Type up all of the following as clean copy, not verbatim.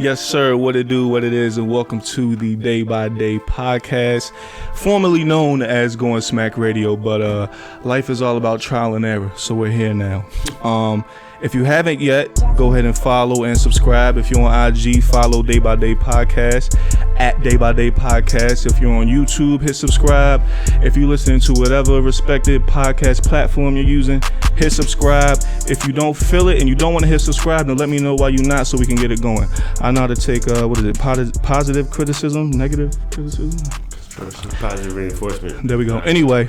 Yes, sir. What it do, what it is, and welcome to the Day by Day podcast, formerly known as Going Smack Radio. But life is all about trial and error, so we're here now. If you haven't yet, go ahead and follow and subscribe. If you're on IG, follow Day by Day Podcast at Day by Day Podcast. If you're on YouTube, hit subscribe. If you're listening to whatever respected podcast platform you're using, hit subscribe. If you don't feel it and you don't want to hit subscribe, then let me know why you're not so we can get it going. I know how to take, positive criticism, negative criticism? Positive reinforcement. There we go. Anyway,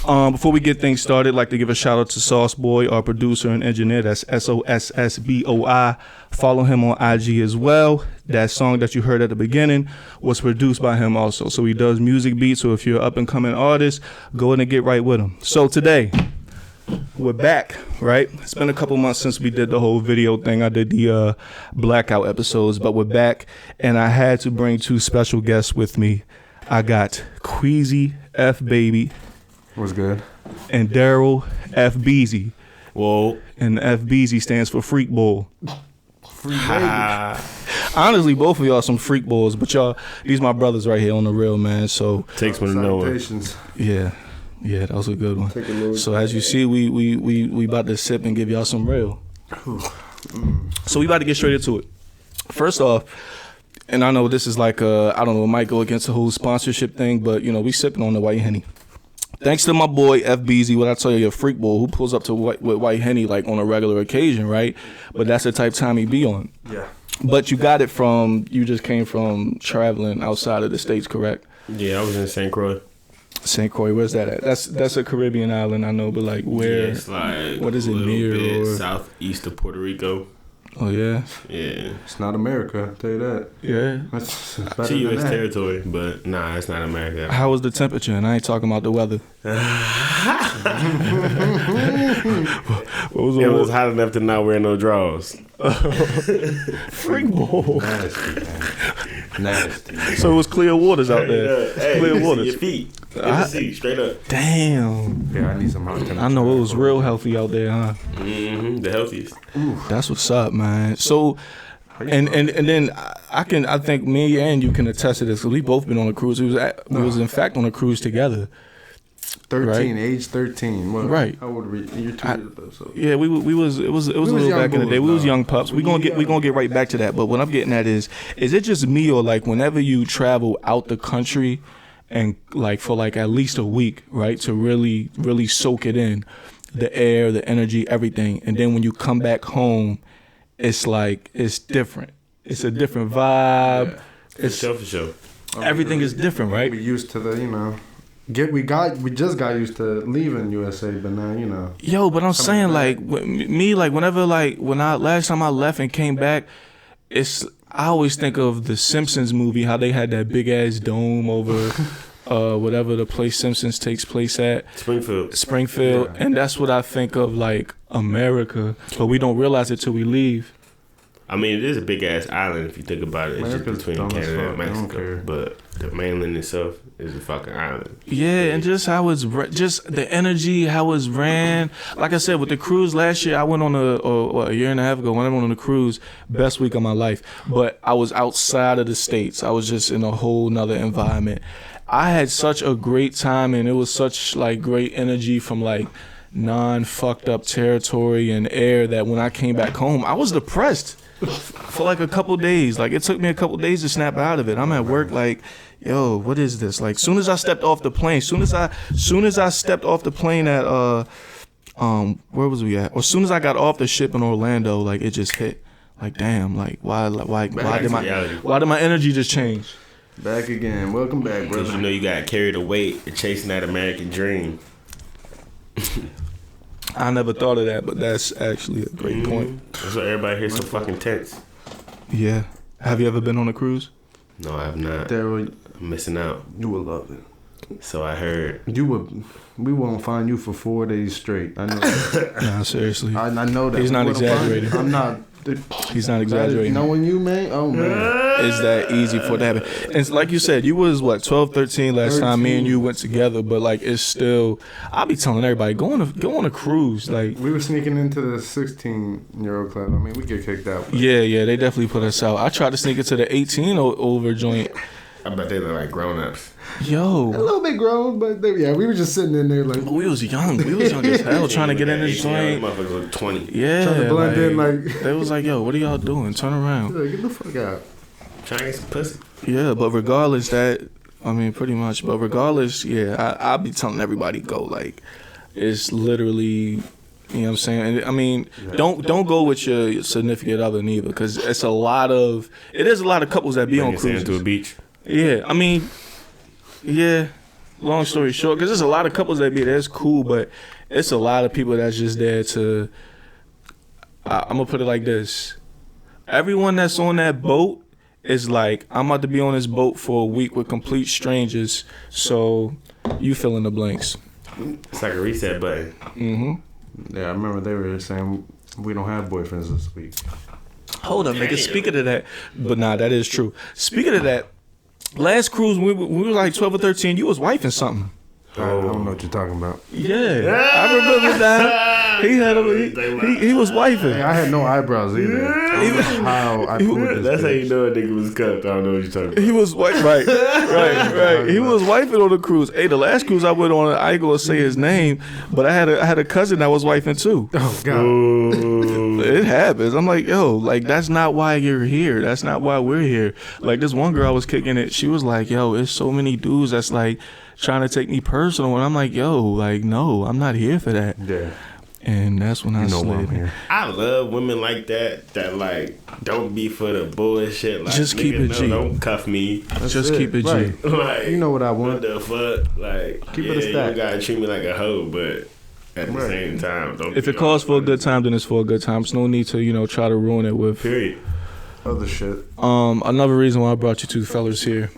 before we get things started, I'd like to give a shout out to Sauce Boy, our producer and engineer. That's SOSSBOI. Follow him on IG as well. That song that you heard at the beginning was produced by him also. So he does music beats. So if you're an up and coming artist, go in and get right with him. So today, we're back, right? It's been a couple months since we did the whole video thing. I did the blackout episodes, but we're back. And I had to bring two special guests with me. I got Queezy F, baby. What's good? And Darryl F, Beezy. Whoa. And F, Beezy stands for Freak Bull. Free baby. Honestly, both of y'all some freak bulls, but y'all, these my brothers right here on the real, man. So takes one to know it. Yeah, that was a good one. So as you see, we about to sip and give y'all some real. So we about to get straight into it. First off, and I know this is like I don't know, it might go against the whole sponsorship thing, but you know, we sipping on the white Henny. Thanks to my boy F Beezy, what I tell you, a freak bull who pulls up to with white Henny like on a regular occasion, right? But that's the type time he be on. Yeah. But you got it from, you just came from traveling outside of the States, correct? Yeah, I was in St. Croix. St. Croix, where's that at? That's a Caribbean island, I know, but like where? Yeah, it's like what is it near? Or southeast of Puerto Rico. Oh yeah. Yeah. It's not America, I'll tell you that. Yeah. That's It's U.S. territory, but nah, it's not America. How was the temperature? And I ain't talking about the weather. It was hot enough to not wear no drawers. Freak bull. Nasty, man. Nasty. So it was clear waters out there. Hey, clear waters. your feet. See, straight up. Damn. Yeah, I need some hot temperature. I know it was real healthy out there, huh? Mm-hmm, the healthiest. That's what's up, man. So, and then I think me and you can attest to this because we both been on a cruise. We was in fact on a cruise together. 13, right? Age 13. What, right. How old were you? You're 2 years though, so. Yeah, we was a little back in the day. We was young pups. We gonna get right back to that. But what I'm getting at is it just me or like whenever you travel out the country and like for like at least a week, right, to really soak it in, the air, the energy, everything, and then when you come back home, it's like it's different. It's a different vibe. Yeah. It's for sure. Everything is different, right? We used to the, you know. We just got used to leaving USA, but now, you know. Yo, but I'm saying like me, like whenever like last time I left and came back, I always think of the Simpsons movie, how they had that big ass dome over whatever the place Simpsons takes place at. Springfield. Yeah. And that's what I think of like America, but we don't realize it till we leave. I mean, it is a big ass island if you think about it. It's just between Canada and Mexico, but the mainland itself is a fucking island. Yeah, and just how it's just the energy, how it's ran. Like I said, with the cruise last year, I went on a year and a half ago. When I went on a cruise, best week of my life. But I was outside of the States. I was just in a whole nother environment. I had such a great time, and it was such like great energy from like non-fucked up territory and air that when I came back home, I was depressed for like a couple days. Like it took me a couple days to snap out of it. I'm at work like, yo, what is this? Like soon as I stepped off the plane, soon as I stepped off the plane at where was we at? Or soon as I got off the ship in Orlando, like it just hit. Like damn, like why did my energy just change? Back again. Welcome back, brother. Because you know you got carried away chasing that American dream. I never thought of that, but that's actually a great point. That's why everybody here's so fucking tense. Yeah. Have you ever been on a cruise? No, I have not. Darryl, I'm missing out. you will love it. So I heard. We won't find you for 4 days straight. I know that. Nah, seriously. I know that. He's not exaggerating. I'm not He's not exaggerating. Knowing you, man. Oh man, it's that easy for it to happen. And it's like you said, you was what 12, 13 last time me and you went together. But like, it's still. I'll be telling everybody go on a cruise. Like we were sneaking into the 16-year-old club. I mean, we get kicked out. Yeah, they definitely put us out. I tried to sneak into the 18 over joint. I bet they look like grown-ups. Yo. A little bit grown, but we were just sitting in there like. But we was young. We was young as hell trying to get in this joint. Motherfuckers were 20. Yeah. Trying to blend in like. They was like, yo, what are y'all doing? Turn around. Like, get the fuck out. Trying to get some pussy. Yeah, but regardless pretty much. But regardless, yeah, I'll be telling everybody go. Like, it's literally, you know what I'm saying? I mean, don't go with your significant other neither, because it is a lot of couples that be on cruises. To a beach. Yeah, I mean, yeah. Long story short, because there's a lot of couples that be there. It's cool, but it's a lot of people that's just there to. I'm gonna put it like this: everyone that's on that boat is like, I'm about to be on this boat for a week with complete strangers. So you fill in the blanks. It's like a reset button. Mm-hmm. Yeah, I remember they were saying we don't have boyfriends this week. Hold up, nigga. Speaking of that, but nah, that is true. Speaking of that, last cruise we were like 12 or 13. You was wifing something. I don't know what you're talking about. Yeah, I remember that. He had he was wifing. Hey, I had no eyebrows either. How I pulled this That's bitch. how you know a nigga was cut. I don't know what you're talking about. He was white, right. He was wifing on the cruise. Hey, the last cruise I went on, I ain't gonna say his name, but I had a cousin that was wifing too. Oh God. It happens. I'm like, yo, like that's not why you're here. That's not why we're here. Like this one girl I was kicking it. She was like, yo, it's so many dudes that's like trying to take me personal, and I'm like, yo, like no, I'm not here for that. Yeah. And that's when I slid. Here. I love women like that like don't be for the bullshit. Like, just keep it G. Don't cuff me. Just keep it G. Right. Like, you know what I want. What the fuck? Like, keep it a stack. You gotta treat me like a hoe, but at the same time, don't. If it calls for a good time, then it's for a good time. There's no need to, try to ruin it with period. Other shit. Another reason why I brought you two fellas here.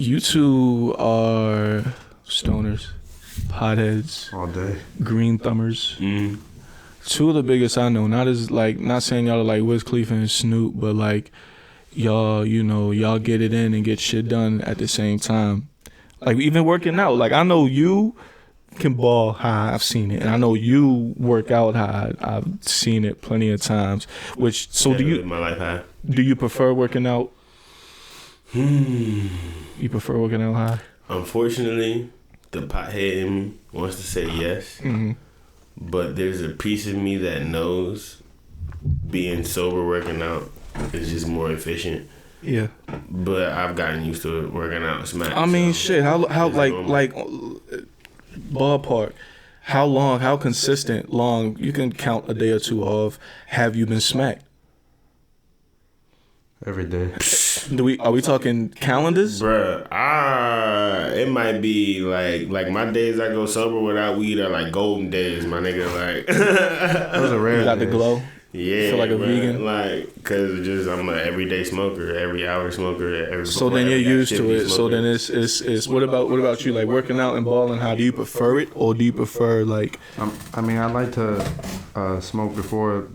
You two are stoners, potheads, all day, green thumbers. Mm. Two of the biggest I know. Not saying y'all are like Wiz Khalifa and Snoop, but like y'all, y'all get it in and get shit done at the same time. Like even working out. Like I know you can ball high. I've seen it, and I know you work out high. I've seen it plenty of times. Do you? My life high. Do you prefer working out? You prefer working out high? Unfortunately, the pothead in me wants to say yes, but there's a piece of me that knows being sober working out is just more efficient. Yeah. But I've gotten used to working out smack. I mean, shit. How like ballpark? How consistent? Long you can count a day or two of. Have you been smacked? Every day. Are we talking calendars? Bruh, it might be like my days I go sober without weed are like golden days, my nigga. Like those are rare. You got days. the glow. Yeah, feel like a bruh. vegan. Like, cause I'm an everyday smoker, every hour smoker. So then you're used to it. So then it's what about you? Like working out and balling. How do you prefer it, or do you prefer like? I mean, I like to smoke before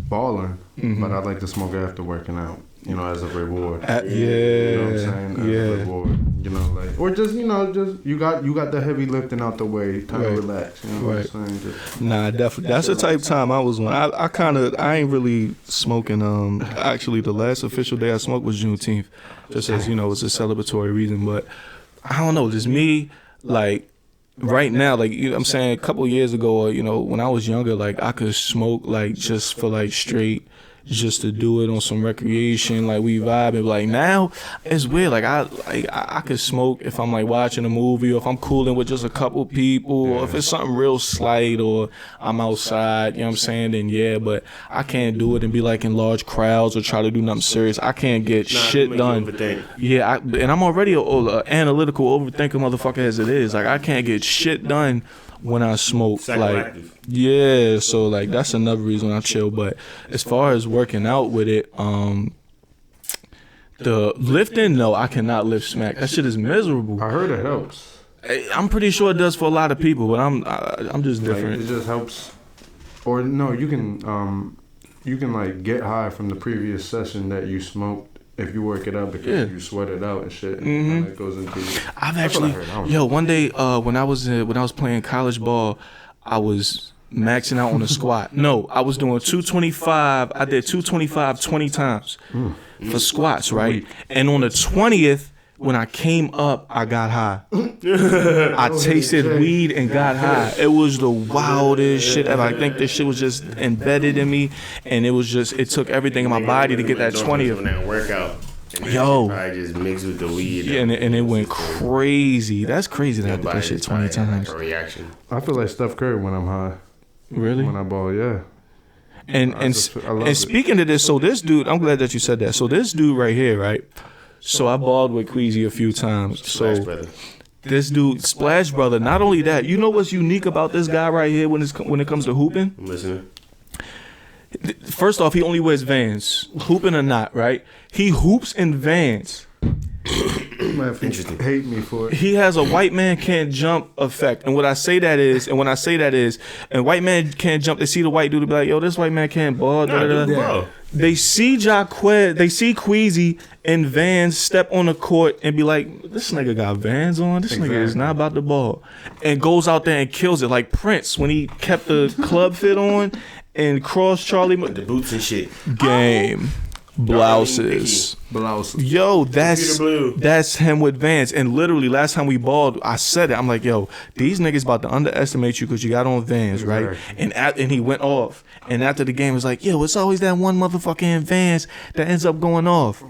balling, but I like to smoke after working out. As a reward. Yeah. You know what I'm saying? As a reward. Or just you got the heavy lifting out the way, time to relax. You know what I'm saying? Nah, definitely. That's the type of time I was on. I ain't really smoking. Actually, the last official day I smoked was Juneteenth, just as it's a celebratory reason. But I don't know, just me, like. Right now, like I'm saying, a couple of years ago, when I was younger, like I could smoke like just for like straight, just to do it on some recreation, like we vibing. Like now, it's weird. Like I could smoke if I'm like watching a movie, or if I'm cooling with just a couple people, or if it's something real slight, or I'm outside. You know what I'm saying? Then yeah, but I can't do it and be like in large crowds or try to do nothing serious. I can't get shit done. Yeah, and I'm already a analytical overthinker motherfucker as it is. Like I can't get shit done when I smoke. Like yeah, so like that's another reason I chill. But as far as working out with it, the lifting, no, I cannot lift smack. That shit is miserable. I heard it helps. I'm pretty sure it does for a lot of people, but I'm just different. Like, it just helps Or no, you can like get high from the previous session that you smoked if you work it out because you sweat it out and shit. And it goes into. I've actually, one day when I was playing college ball, I was maxing out on a squat. No, I was doing 225. I did 225 20 times for squats, right? And on the 20th. When I came up, I got high. I tasted weed and got high. It was the wildest shit ever. I think this shit was just embedded in me, and it took everything in my body to get that 20th. That workout. Yo. I just mixed with the weed. Yeah, and it went crazy. That's crazy that I did that shit 20 times. Like a reaction. I feel like Steph Curry when I'm high. Really? When I ball, yeah. And speaking of this, so this dude, I'm glad that you said that. So this dude right here, right? So I balled with Queezy a few times. So this dude, Splash Brother, not only that, you know what's unique about this guy right here when it comes to hooping? I'm listening. First off, he only wears Vans, hooping or not, right? He hoops in Vans. Interesting. Hate me for it. He has a white man can't jump effect, and when I say that is, and white man can't jump, they see the white dude to be like, yo, this white man can't ball. They see they see Queezy in Vans step on the court and be like, this nigga got Vans on. This nigga is not about the ball, and goes out there and kills it like Prince when he kept the club fit on and crossed Charlie the boots and shit. Game. Blouses. Yo, that's him with Vans. And literally, last time we balled, I said it. I'm like, yo, these niggas about to underestimate you because you got on Vans, right? And he went off. And after the game, it was like, yo, it's always that one motherfucker in Vans that ends up going off. I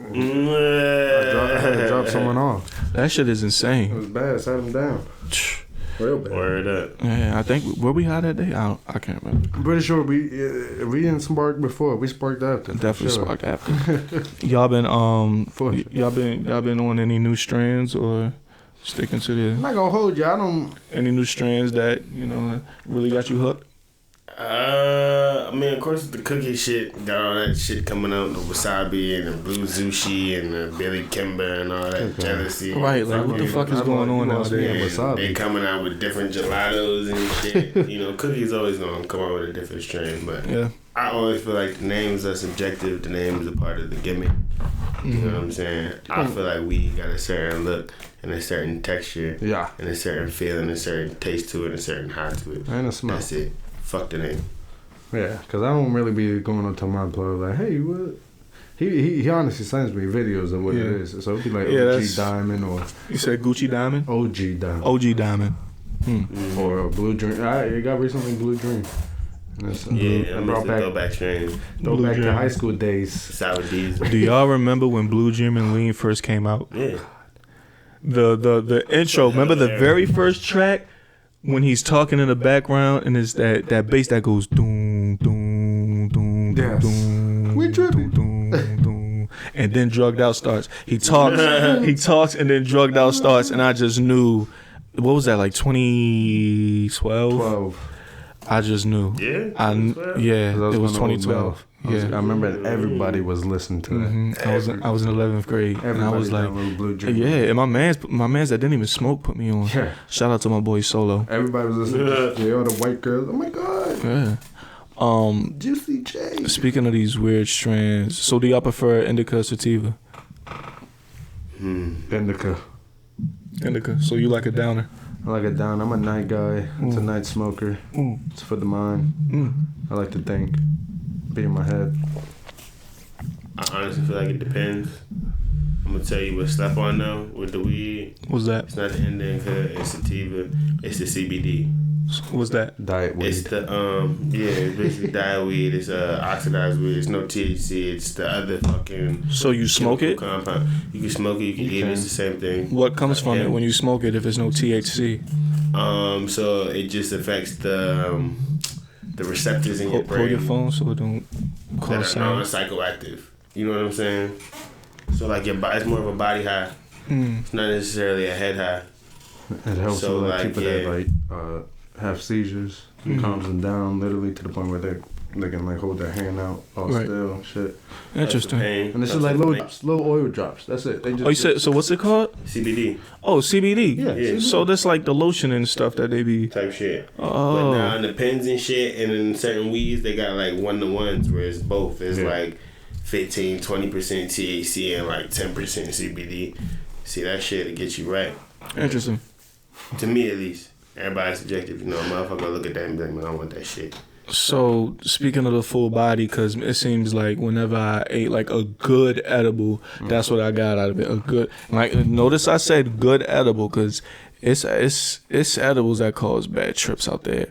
had to drop someone off. That shit is insane. It was bad. Sat him down. Real bad. Word up. Yeah, I think, were we high that day? I can't remember. I'm pretty sure we didn't spark before. We sparked after. Definitely sparked after. Y'all been on any new strands or sticking to the? I'm not gonna hold you. I don't. Any new strands that really got you hooked? I mean, of course, the cookie shit got all that shit coming out, the wasabi and the blue sushi and the Billy Kimber and all that jealousy. Right, like what the fuck is going on nowadays? They coming out with different gelatos and shit. Cookies always gonna come out with a different strain, but I always feel like the names are subjective. The names are part of the gimmick. You know what I'm saying? I feel like weed got a certain look and a certain texture, and a certain feeling, a certain taste to it, a certain high to it. And a smell. That's it. Fuck the name. Yeah, because I don't really be going up to my plug like, hey, what? He honestly sends me videos of what it is. So it'd be like OG Diamond or... You said Gucci Diamond? OG Diamond. OG Diamond. Or a Blue Dream. It got recently Blue Dream. I brought back throwback strains. Throwback to high school days. Sour D's. Do y'all remember when Blue Dream and Lean first came out? Yeah. The intro, remember the very first track? When he's talking in the background and it's that bass that goes doom doom doom doom we tripping doom doom and then Drugged Out starts. He talks and then Drugged Out starts and I just knew, what was that, like 2012? I just knew. Yeah. It was 2012. I remember everybody was listening to that. I was in 11th grade, and I was like, Blue Dream. and my man's that didn't even smoke put me on. Yeah. Shout out to my boy Solo. Everybody was listening. All the white girls. Oh my god. Yeah. Juicy J. Speaking of these weird strands, so do y'all prefer indica or sativa? Indica. So you like a downer? I like a down. I'm a night guy. It's a night smoker. It's for the mind. I like to think. Be in my head. I honestly feel like it depends. I'm gonna tell you what stuff I know with the weed. What's that? It's not the indica, it's sativa, it's the CBD. What's that? Diet weed. It's the it's basically diet weed. It's oxidized weed. It's no THC. It's the other fucking. So you smoke it? Compound. You can smoke it. You can eat it. It's the same thing. What comes from it when you smoke it if there's no THC? So it just affects the receptors in your brain. Hold your phone so it don't cause that are non-psychoactive. You know what I'm saying? So like your body, it's more of a body high. It's not necessarily a head high. It helps with people that have seizures. It calms them down literally to the point where they're They can like hold their hand out all still and shit. Interesting. And this is like little oil drops. That's it. They just. Oh, you said so? What's it called? CBD. Oh, CBD. Yeah. CBD. So that's like the lotion and stuff that they be type shit. Oh. But now in the pens and shit, and in certain weeds, they got like 1-to-1s where it's both. It's like 15-20% THC and like 10% CBD. See, that shit to get you right. Interesting. To me, at least. Everybody's subjective. You know, a motherfucker look at that and be like, man, I want that shit. So speaking of the full body, because it seems like whenever I ate like a good edible, that's what I got out of it. A good, like, notice I said good edible because it's edibles that cause bad trips out there.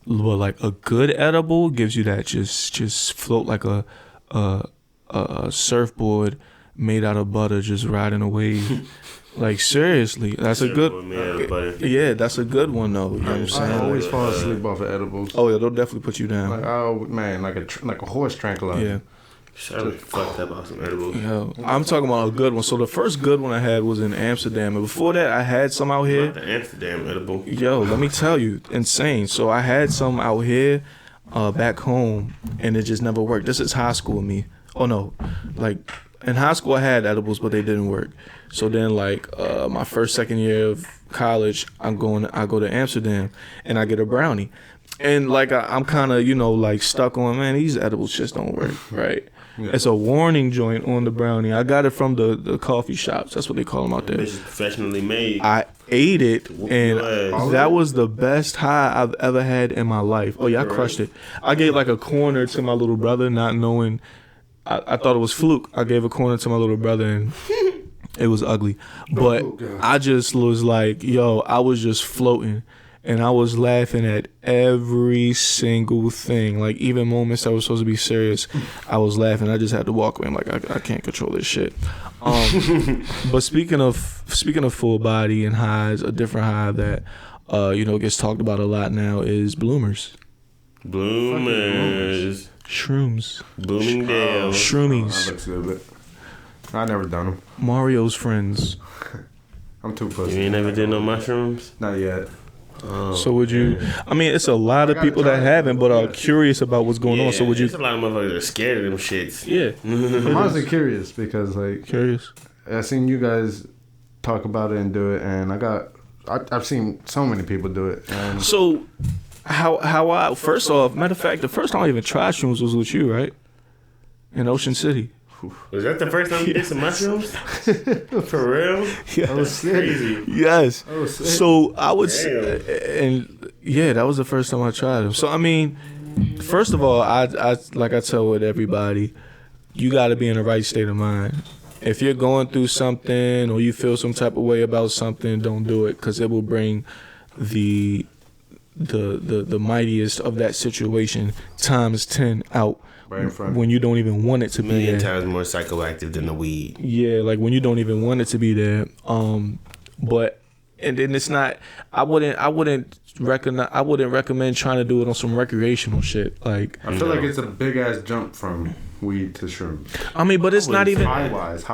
But like a good edible gives you that just float like a surfboard made out of butter, just riding a wave. Like seriously, that's a good. Yeah, that's a good one though. You know what I'm saying? I always fall asleep off of edibles. Oh yeah, they'll definitely put you down. Like, oh man, like a horse tranquilizer. Yeah. Shut fucked up on some edibles. Yo, I'm talking about a good one. So the first good one I had was in Amsterdam, and before that I had some out here. Not the Amsterdam edible. Yo, let me tell you, insane. So I had some out here, back home, and it just never worked. This is high school me. Oh no, like in high school I had edibles, but they didn't work. So then like my second year of college, I go to Amsterdam, and I get a brownie, and like I'm kind of like stuck on, man, these edibles just don't work, right? Yeah. It's a warning joint on the brownie. I got it from the coffee shops. That's what they call them out there. It's professionally made. I ate it, and that was the best high I've ever had in my life. Oh yeah, I crushed it. I gave like a corner to my little brother, not knowing. I thought it was fluke. I gave a corner to my little brother, and it was ugly. But I just was like, yo, I was just floating. And I was laughing at every single thing. Like, even moments that were supposed to be serious, I was laughing. I just had to walk away. I'm like, I can't control this shit. But speaking of full body and highs, a different high that gets talked about a lot now is bloomers. Bloomers. Shrooms. Bloomingdale. Shroomies. That looks good. I never done them. Mario's friends. I'm too pussy. You ain't never did no mushrooms? Not yet. So would you? I mean, it's a lot of people that haven't, but are curious about what's going on. So would you? There's a lot of motherfuckers that are scared of them shits. Yeah. I'm honestly curious because curious. I seen you guys talk about it and do it, and I've seen so many people do it. And so how I first off, matter of fact, the first time I even tried shrooms was with you, right? In Ocean City. Was that the first time you did some mushrooms? For real? Yeah. That was crazy. Yes. That was sick. So I would and yeah, that was the first time I tried them. So I mean, first of all, I like I tell with everybody, you got to be in the right state of mind. If you're going through something or you feel some type of way about something, don't do it, because it will bring the mightiest of that situation times 10 out. Right in front. When you don't even want it to be there. Million times more psychoactive than the weed. Yeah, like when you don't even want it to be there. But and then it's not. I wouldn't recommend trying to do it on some recreational shit. Like I feel like it's a big ass jump from weed to shrooms. I mean, but it's not even high wise.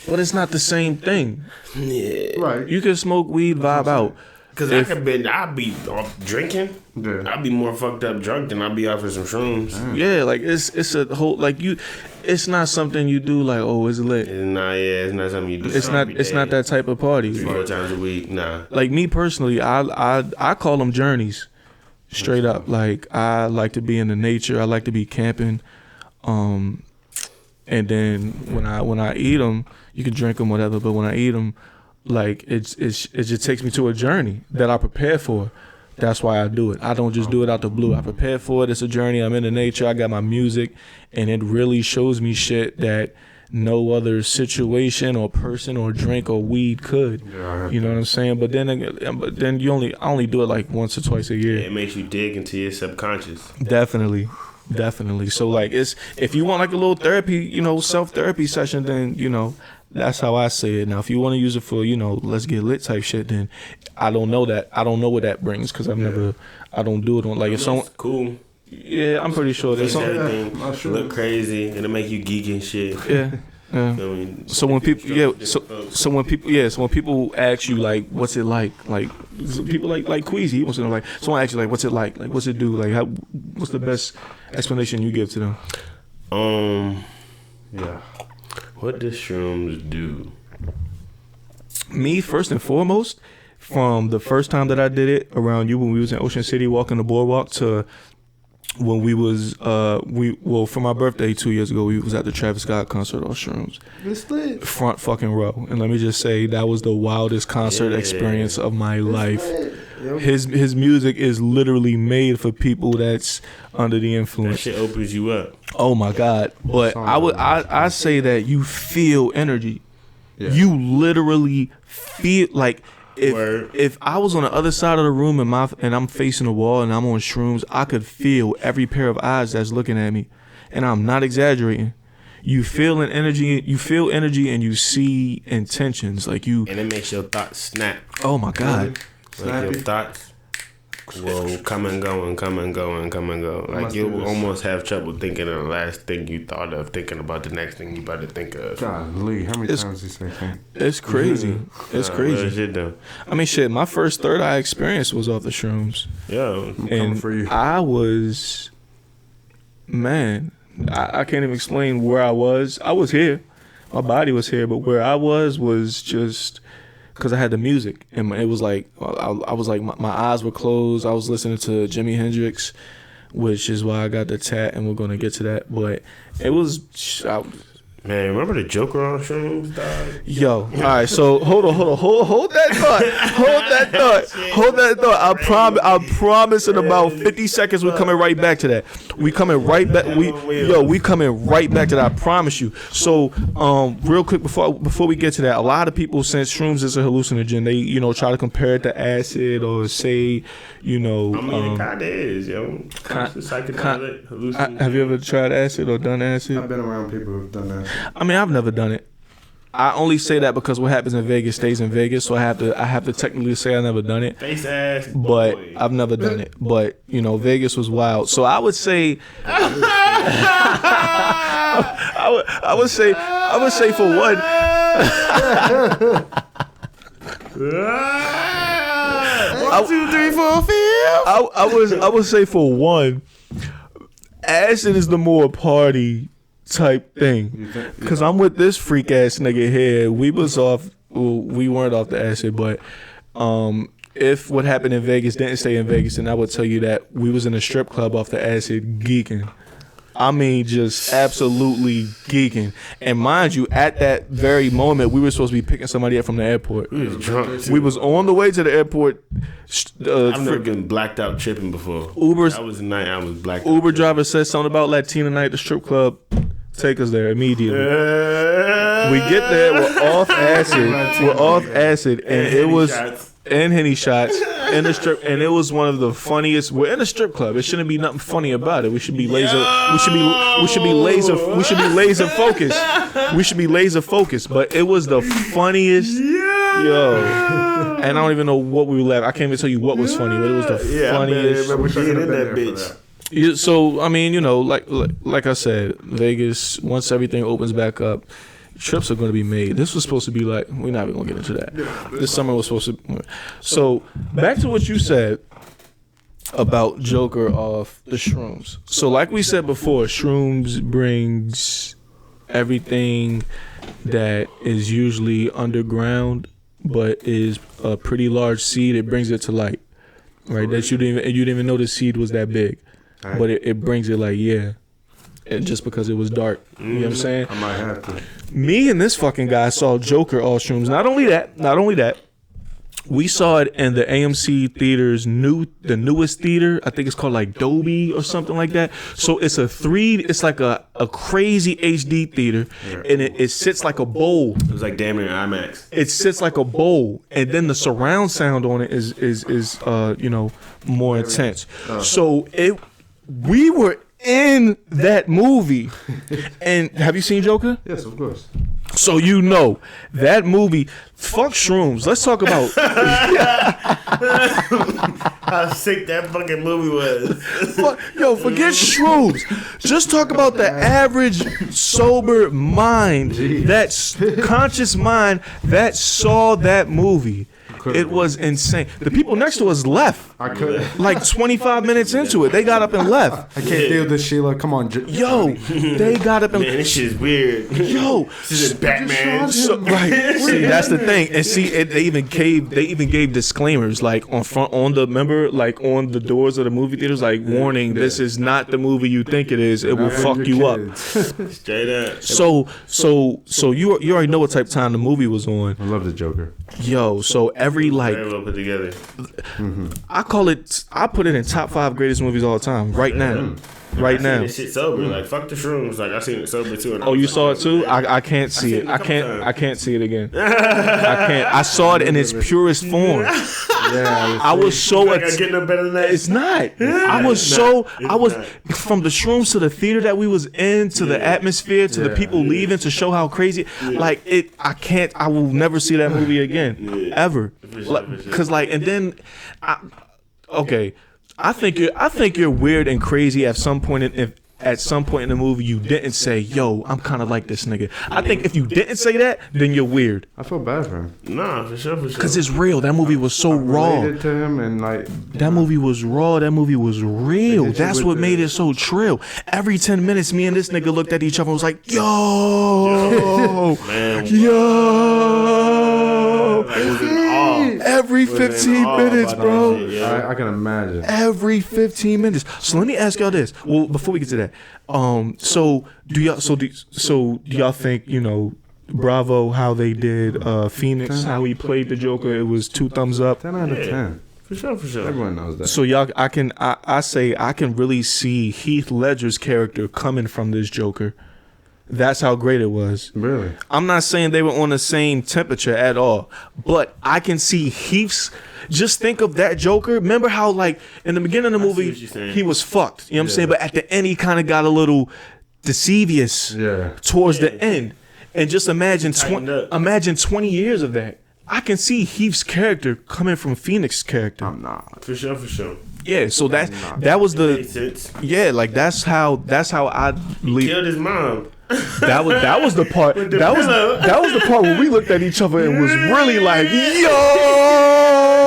But it's not the same thing. Yeah. Right. You can smoke weed, vibe out. Cause I'd be off drinking. Yeah. I'd be more fucked up drunk than I'd be off of some shrooms. Yeah, like it's a whole it's not something you do like, oh, it's lit. It's not something you do. It's not that type of party. 4 times a week, nah. Like me personally, I call them journeys, straight up. Like I like to be in the nature. I like to be camping, and then when I eat them, you can drink them whatever. But when I eat them, like it just takes me to a journey that I prepare for. That's why I do it. I don't just do it out the blue. I prepare for it. It's a journey. I'm in the nature. I got my music, and it really shows me shit that no other situation or person or drink or weed could. Yeah, you know what I'm saying? But then I only do it like once or twice a year. It makes you dig into your subconscious. Definitely. So like if you want like a little therapy, self-therapy session, then that's how I say it. Now, if you want to use it for, let's get lit type shit, then I don't know that. I don't know what that brings, because I don't do it on, like, if someone. Cool. Yeah, I'm pretty sure there's something. Everything look crazy, it'll make you geek and shit. Yeah. Yeah. So when people, so when people ask you like, what's it like people like Queezy, he wants to know like, someone asks you like, what's it like, what's it do, like, what's the best explanation you give to them? Yeah. What does Shrooms do? Me, first and foremost, from the first time that I did it around you when we was in Ocean City walking the boardwalk to when we was for my birthday 2 years ago, we was at the Travis Scott concert on Shrooms. It's lit. Front fucking row. And let me just say that was the wildest concert experience of my life. Yep. His music is literally made for people that's under the That influence. shit opens you up. Oh my God. But I say that you feel energy. Yeah. You literally feel like if I was on the other side of the room and I'm facing the wall and I'm on Shrooms, I could feel every pair of eyes that's looking at me, and I'm not exaggerating. You feel an energy, and you see intentions, like you. And it makes your thoughts snap. Oh my God! Like your thoughts will come and go. Like you'll almost have trouble thinking of the last thing you thought of, thinking about the next thing you about to think of. Golly, how many times you say that? It's crazy. It's crazy. Shit though. I mean, shit. My first third eye experience was off the Shrooms. Yeah, and for you. I was, man, I can't even explain where I was. I was here. My body was here, but where I was just because I had the music, and it was like I was like my eyes were closed. I was listening to Jimi Hendrix, which is why I got the tat, and we're gonna get to that. But it was, man, remember the Joker on Shrooms, dog? yo, all right. So hold that thought. I promise. In about 50 seconds, we're coming right back to that. We coming right back. We coming right back to that. I promise you. So, real quick before we get to that, a lot of people, since Shrooms is a hallucinogen, they try to compare it to acid or say, I mean, it kind of is, yo. Psychedelic hallucinogen. Have you ever tried acid or done acid? I've been around people who've done that. I mean, I've never done it. I only say that because what happens in Vegas stays in Vegas, so I have to technically say I've never done it. Face ass, but boy. I've never done it. But Vegas was wild. So I would say, I would say for one. 1, 2, 3, 4, 5. I would say for one, acid is the more party type thing, because I'm with this freak ass nigga here. We weren't off the acid, but if what happened in Vegas didn't stay in Vegas, then I would tell you that we was in a strip club off the acid geeking. I mean, just absolutely geeking. And mind you, at that very moment, we were supposed to be picking somebody up from the airport. We was drunk. We was on the way to the airport. I've never been blacked out tripping before. That was the night I was blacked out. Uber driver said something about Latina night at the strip club. Take us there immediately. We get there, we're off acid, and it was and Henny shots in the strip, and it was one of the funniest. We're in a strip club. It shouldn't be nothing funny about it. We should be laser focused. But it was the funniest. Yo, and I don't even know what we were laughing. I can't even tell you what was funny, but it was the funniest. I remember being in that bitch. Yeah, so I mean, like I said, Vegas. Once everything opens back up, trips are going to be made. This was supposed to be like, we're not even going to get into that. This summer was supposed to. So back to what you said about Joker off the Shrooms. So like we said before, Shrooms brings everything that is usually underground, but is a pretty large seed. It brings it to light, right? That you didn't even know the seed was that big. But it brings it like, and just because it was dark. You know what I'm saying? I might have to. Me and this fucking guy saw Joker all Shrooms. Not only that, we saw it in the AMC theaters, the newest theater. I think it's called like Dolby or something like that. So it's it's like a crazy HD theater, and it sits like a bowl. It was like damn near IMAX. It sits like a bowl, and then the surround sound on it is more intense. So we were in that movie. And have you seen Joker? Yes, of course. So you know that movie. Fuck Shrooms. Let's talk about how sick that fucking movie was. Forget Shrooms. Just talk about the average sober mind, that conscious mind that saw that movie. It was insane. The people next to us left. I couldn't. Like 25 minutes into it, they got up and left. I can't deal with this, Sheila. Come on. They got up and. Man, this shit's weird. This is Batman. Right. See, that's the thing. And see, they even gave disclaimers like on the doors of the movie theaters, like warning, this is not the movie you think it is. It will fuck you up. Straight up. So you already know what type of time the movie was on. I love the Joker. So every very well put together. I put it in top 5 greatest movies all the time. Right now. I seen this shit sober. Like fuck the Shrooms. Like I seen it sober too. And you saw it too? I can't see it. I can't see it again. I can't. I saw it in its purest form. Yeah, I was so like I get no better than that. It's not. I was from the Shrooms to the theater that we was in, to the atmosphere, to the people leaving, to show how crazy. Like it. I will never see that movie again, ever. Cause and then, okay. I think you're weird and crazy at some point in the movie you didn't say, yo, I'm kind of like this nigga. I think if you didn't say that, then you're weird. I feel bad for him. Nah, for sure. Because it's real. That movie was so raw. To him and that movie was raw. That movie was real. That's what made it so trill. Every 10 minutes, me and this nigga looked at each other and was like, yo, man, yo. Like, it was in awe. Every 15 minutes, bro. Shit, I can imagine. Every 15 minutes. So let me ask y'all this. Well, before we get to that, so do y'all think, Bravo, how they did Phoenix, how he played the Joker, it was 2 thumbs up. 10 out of 10. For sure. Everyone knows that. So y'all, I can really see Heath Ledger's character coming from this Joker. That's how great it was. Really? I'm not saying they were on the same temperature at all, but I can see Heath's. Just think of that Joker. Remember how, like, in the beginning of the movie, he was fucked. You know what I'm saying? But at the end, he kind of got a little deceivious towards the end. And just imagine 20 years of that. I can see Heath's character coming from Phoenix's character. I'm not. For sure. Yeah, so that was like that's how I He killed his mom. That was the part. That was the part where we looked at each other and was really like, yo.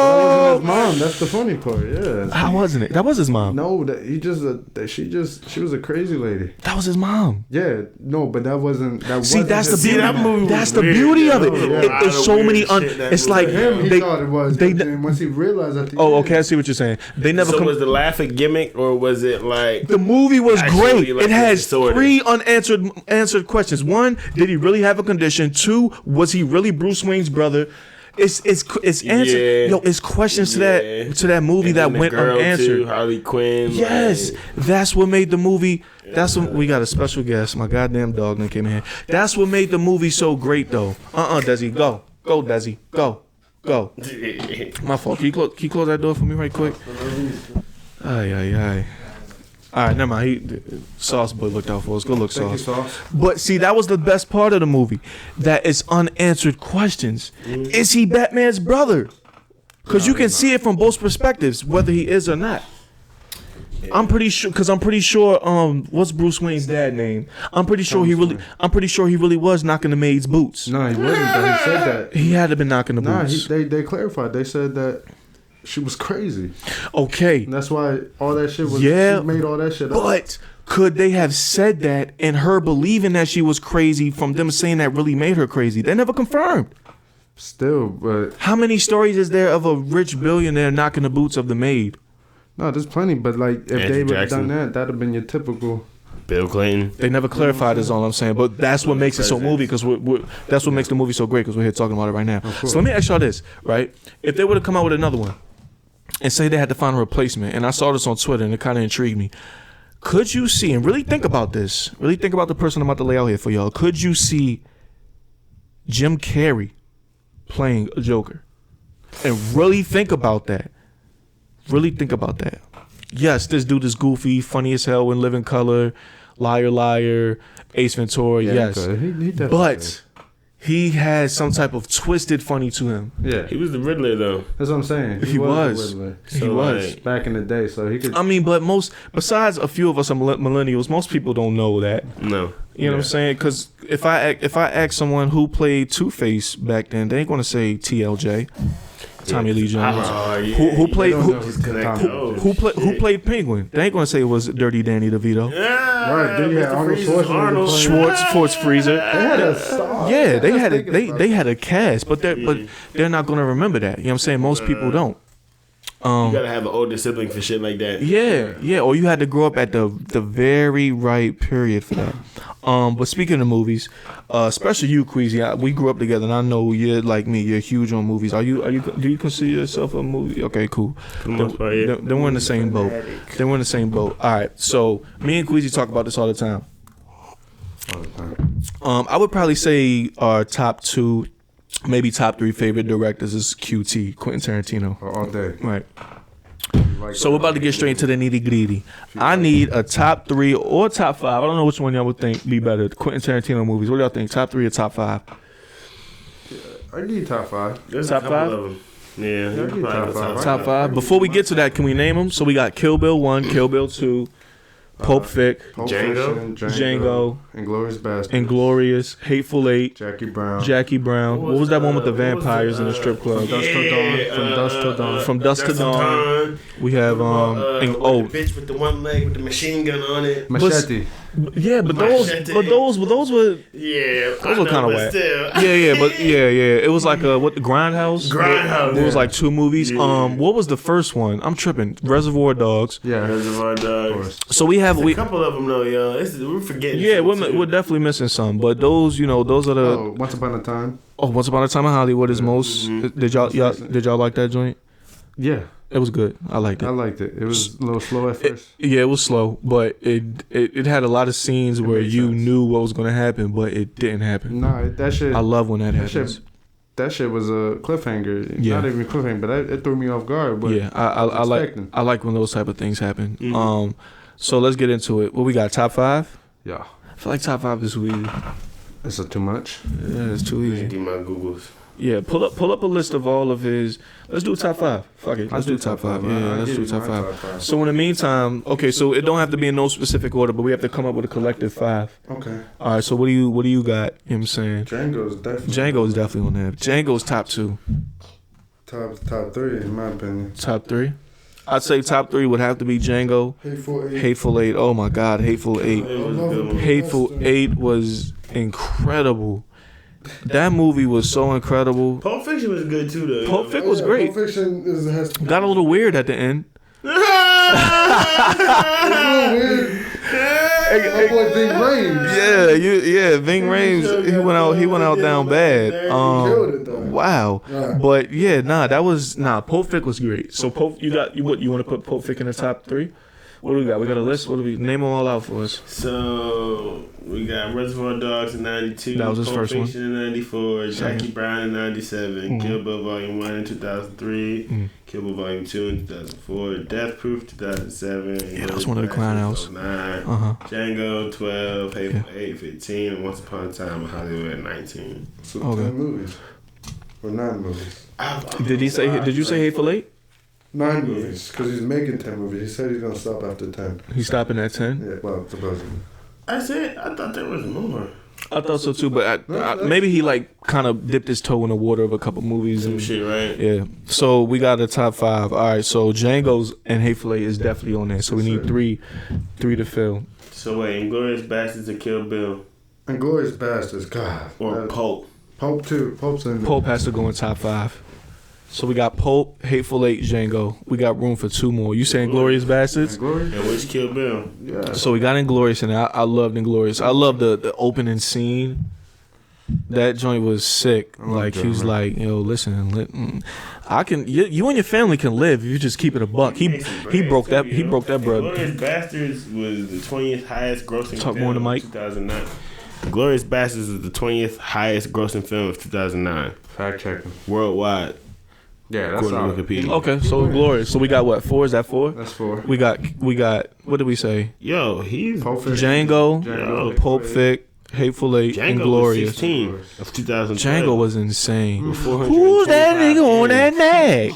That wasn't his mom. That's the funny part. Yeah. How wasn't it? That was his mom. No, she was a crazy lady. That was his mom. Yeah. No, but that wasn't. See, that's the beauty. That movie. That's the beauty of it. There's so many. It's like him. He thought it was. And once he realized that. Okay, I see what you're saying. They never. So was the laugh a gimmick or was it like the movie was great? Like it has 3 unanswered questions. 1, did he really have a condition? 2, was he really Bruce Wayne's brother? It's answered. Yo, it's questions to that movie that went unanswered. Too, Harley Quinn. Yes, that's what made the movie. That's what we got a special guest. My goddamn dog that came in here. That's what made the movie so great, though. Desi, go, Desi, go. My fault. Can you close that door for me right quick? Ay. All right, never mind. Sauce Boy looked out for us. Good look, Sauce. But see, that was the best part of the movie. That it's unanswered questions. Is he Batman's brother? Because you can see it from both perspectives, whether he is or not. I'm pretty sure. What's Bruce Wayne's dad name? I'm pretty sure he really was knocking the maid's boots. No, he wasn't. But he said that he had to been knocking the boots. They clarified. They said that she was crazy. Okay. And that's why all that shit was. Yeah. She made all that shit up. But could they have said that and her believing that she was crazy from them saying that really made her crazy? They never confirmed. Still, but how many stories is there of a rich billionaire knocking the boots of the maid? No, there's plenty. But like, if they would have done that, that'd have been your typical. Bill Clinton. They never clarified. Is all I'm saying. But that's what makes it so movie because that's what makes the movie so great because we're here talking about it right now. So let me ask y'all this, right? If they would have come out with another one and say they had to find a replacement, and I saw this on Twitter and it kind of intrigued me. Could you see, and really think about this, really think about the person I'm about to lay out here for y'all. Could you see Jim Carrey playing a Joker? And really think about that. Really think about that. Yes, this dude is goofy, funny as hell in Living Color, Liar, Ace Ventura, yes. He but he had some type of twisted funny to him. Yeah, he was the Riddler though. That's what I'm saying. He was. The Riddler. He was back in the day, so he could. I mean, but besides a few of us are millennials, most people don't know that. No, you know what I'm saying? Because if I ask someone who played Two-Face back then, they ain't gonna say TLJ. Tommy Lee Jones. Who played Penguin? They ain't gonna say it was Dirty Danny DeVito. Right, then you had Arnold Schwarzenegger. Schwartz Freezer. They had a star. Yeah, they had a cast, but they're not gonna remember that. You know what I'm saying? Most people don't. You gotta have an older sibling for shit like that. Yeah. Or you had to grow up at the very right period for that. But speaking of movies, especially you, Queezy, we grew up together, and I know you're like me. You're huge on movies. Do you consider yourself a movie? Okay, cool. Then we're in the same boat. All right. So me and Queezy talk about this all the time. I would probably say our top 2, maybe top 3 favorite directors is QT, Quentin Tarantino. All day. Right. So we're about to get straight into the nitty gritty. I need a top 3 or top 5. I don't know which one y'all would think be better. Quentin Tarantino movies. What do y'all think? Top 3 or top 5? I need top 5. There's top a couple 5? of them. Yeah, top 5. Before we get to that, can we name them? So we got Kill Bill 1, Kill Bill 2, Pulp Fiction, Django, Inglourious, Hateful Eight, Jackie Brown. What was that one with the vampires in the strip club? From Dusk to Dawn. We have the bitch with the one leg with the machine gun on it. Machete. Yeah, but those were those were kind of whack. Yeah. It was like the Grindhouse. It was like 2 movies. Yeah. What was the first one? I'm tripping. Reservoir Dogs. Yeah, Reservoir Dogs. So we have a couple of them though, yo. We're forgetting. Yeah, we're definitely missing some, but those are the. Once Upon a Time. Oh, Once Upon a Time in Hollywood is most. Mm-hmm. Did y'all like that joint? Yeah. It was good. I liked it. It was a little slow at first. It was slow, but it had a lot of scenes where you knew what was going to happen, but it didn't happen. Nah, that shit. I love when that happens. That shit was a cliffhanger. Yeah. Not even a cliffhanger, but it threw me off guard. But yeah, I like when those type of things happen. Mm-hmm. So let's get into it. What we got? Top 5? Yeah. I feel like top 5 is too easy. Is it too much? Yeah, it's too easy. Do my Googles. Yeah, pull up a list of all of his. Let's do top 5. Fuck it. Let's do top 5. Yeah, let's do top 5. So in the meantime, okay, so it don't have to be in no specific order, but we have to come up with a collective 5. Okay. All right. So what do you got? You know what I'm saying? Django's definitely on there. Django's top 2. Top 3 in my opinion. Top 3. I'd say top 3 would have to be Django. Hateful Eight. Oh my God, Hateful Eight. Hateful Eight was incredible. That movie was so incredible. Pulp Fiction was good too, though. Pulp Fiction was great. Pulp Fiction got a little weird at the end. It's a little weird. My boy Ving Rhames. Yeah, Ving Rhames. He went out down bad. Killed it though. Wow. Yeah. But yeah, Pulp Fiction was great. So you want to put Pulp Fiction in the top 3? What do we got? We got a list. What do we name them all out for us? So we got Reservoir Dogs in 92. That was his first one. Pulp Fiction in 94. Jackie Brown in 97. Mm-hmm. Kill Bill Volume 1 in 2003. Mm-hmm. Kill Bill Volume 2 in 2004. Death Proof 2007. Yeah, that was one of the Grindhouse. Django 12. Hateful 8 15. And Once Upon a Time in Hollywood at 19. So 10 movies or 9 movies. Did you say Hateful Eight? 9 movies, because he's making 10 movies. He said he's going to stop after 10. He's stopping at 10? Yeah, well, supposedly. I thought there was more. I thought so too, but maybe he like kind of dipped his toe in the water of a couple movies and shit, right? Yeah. So we got a top 5. All right. So Django's and Hateful Eight is definitely on there. So we need three to fill. So wait, Inglourious Basterds or Kill Bill? Inglourious Basterds, God. Or Pulp. Pulp too. Pulp's in there. Pulp has to go in top 5. So we got Pulp, Hateful Eight, Django. We got room for 2 more. You saying Inglourious Basterds? And which Kill Bill? Yeah. So we got Inglourious, and I loved Inglourious. I love the opening scene. That joint was sick. Like he was like, yo, listen, I can. You and your family can live if you just keep it a buck. He broke that. He broke that bread. Inglourious Basterds was the 20th highest grossing Talk film more to Mike. of 2009. Inglourious Basterds was the 20th highest grossing film of 2009. Fact checking. Worldwide. Yeah, that's all. Okay, so Glorious. So we got what? 4? Is that 4? That's 4. We got. What did we say? Yo, he's Django, Pulp Fiction, Hateful Eight, Django Inglorious. was 16 of 2012. Django was insane. Before Who's that nigga on that neck?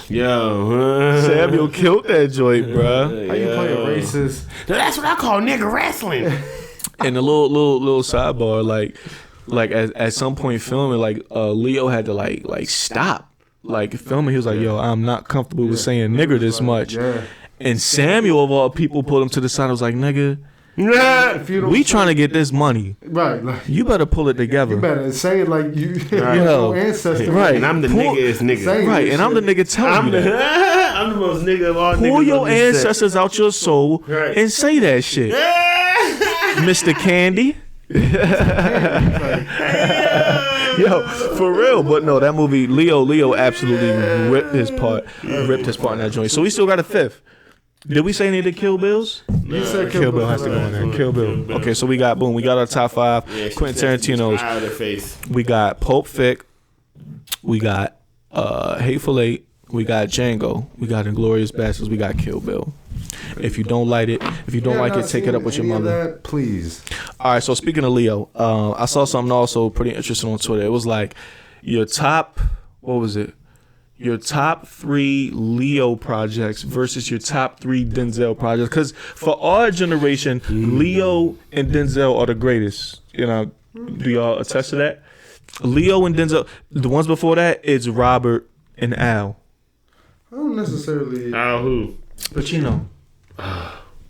Yo, Samuel killed that joint, bruh. How you play a racist? Now, that's what I call nigga wrestling. And a little sidebar, like at some point filming, like Leo had to like stop like filming. He was like, "Yo, I'm not comfortable with saying nigger this much." And Samuel of all people pulled him to the side. and was like, "Nigga, we trying to get this money. Right. Like, You better pull it together. you better say it like you Right. your ancestor. Right. And I'm the nigga nigga. Say Right, and I'm the nigga telling you that. I'm the most nigga of all niggas. Pull your on this set. ancestors out your soul Right. and say that shit, Mr. Candy." Yo, for real. But no, that movie, Leo absolutely ripped his part in that joint. So we still got a fifth. Did we say any of the Kill Bills? You said Kill Bill has to go in there. Kill Bill. Okay, so we got we got our top five. Yeah, Quentin Tarantino's. out of their face. We got Pulp Fic. We got Hateful Eight. We got Django. We got Inglourious Basterds. We got Kill Bill. If you don't like it, take it up with your mother. That, please. All right. So speaking of Leo, I saw something also pretty interesting on Twitter. It was like your top. What was it? Your top 3 Leo projects versus your top 3 Denzel projects. Because for our generation, Leo and Denzel are the greatest. You know, do y'all attest to that? Leo and Denzel. The ones before that, it's Robert and Al. I don't necessarily. Al who? Pacino.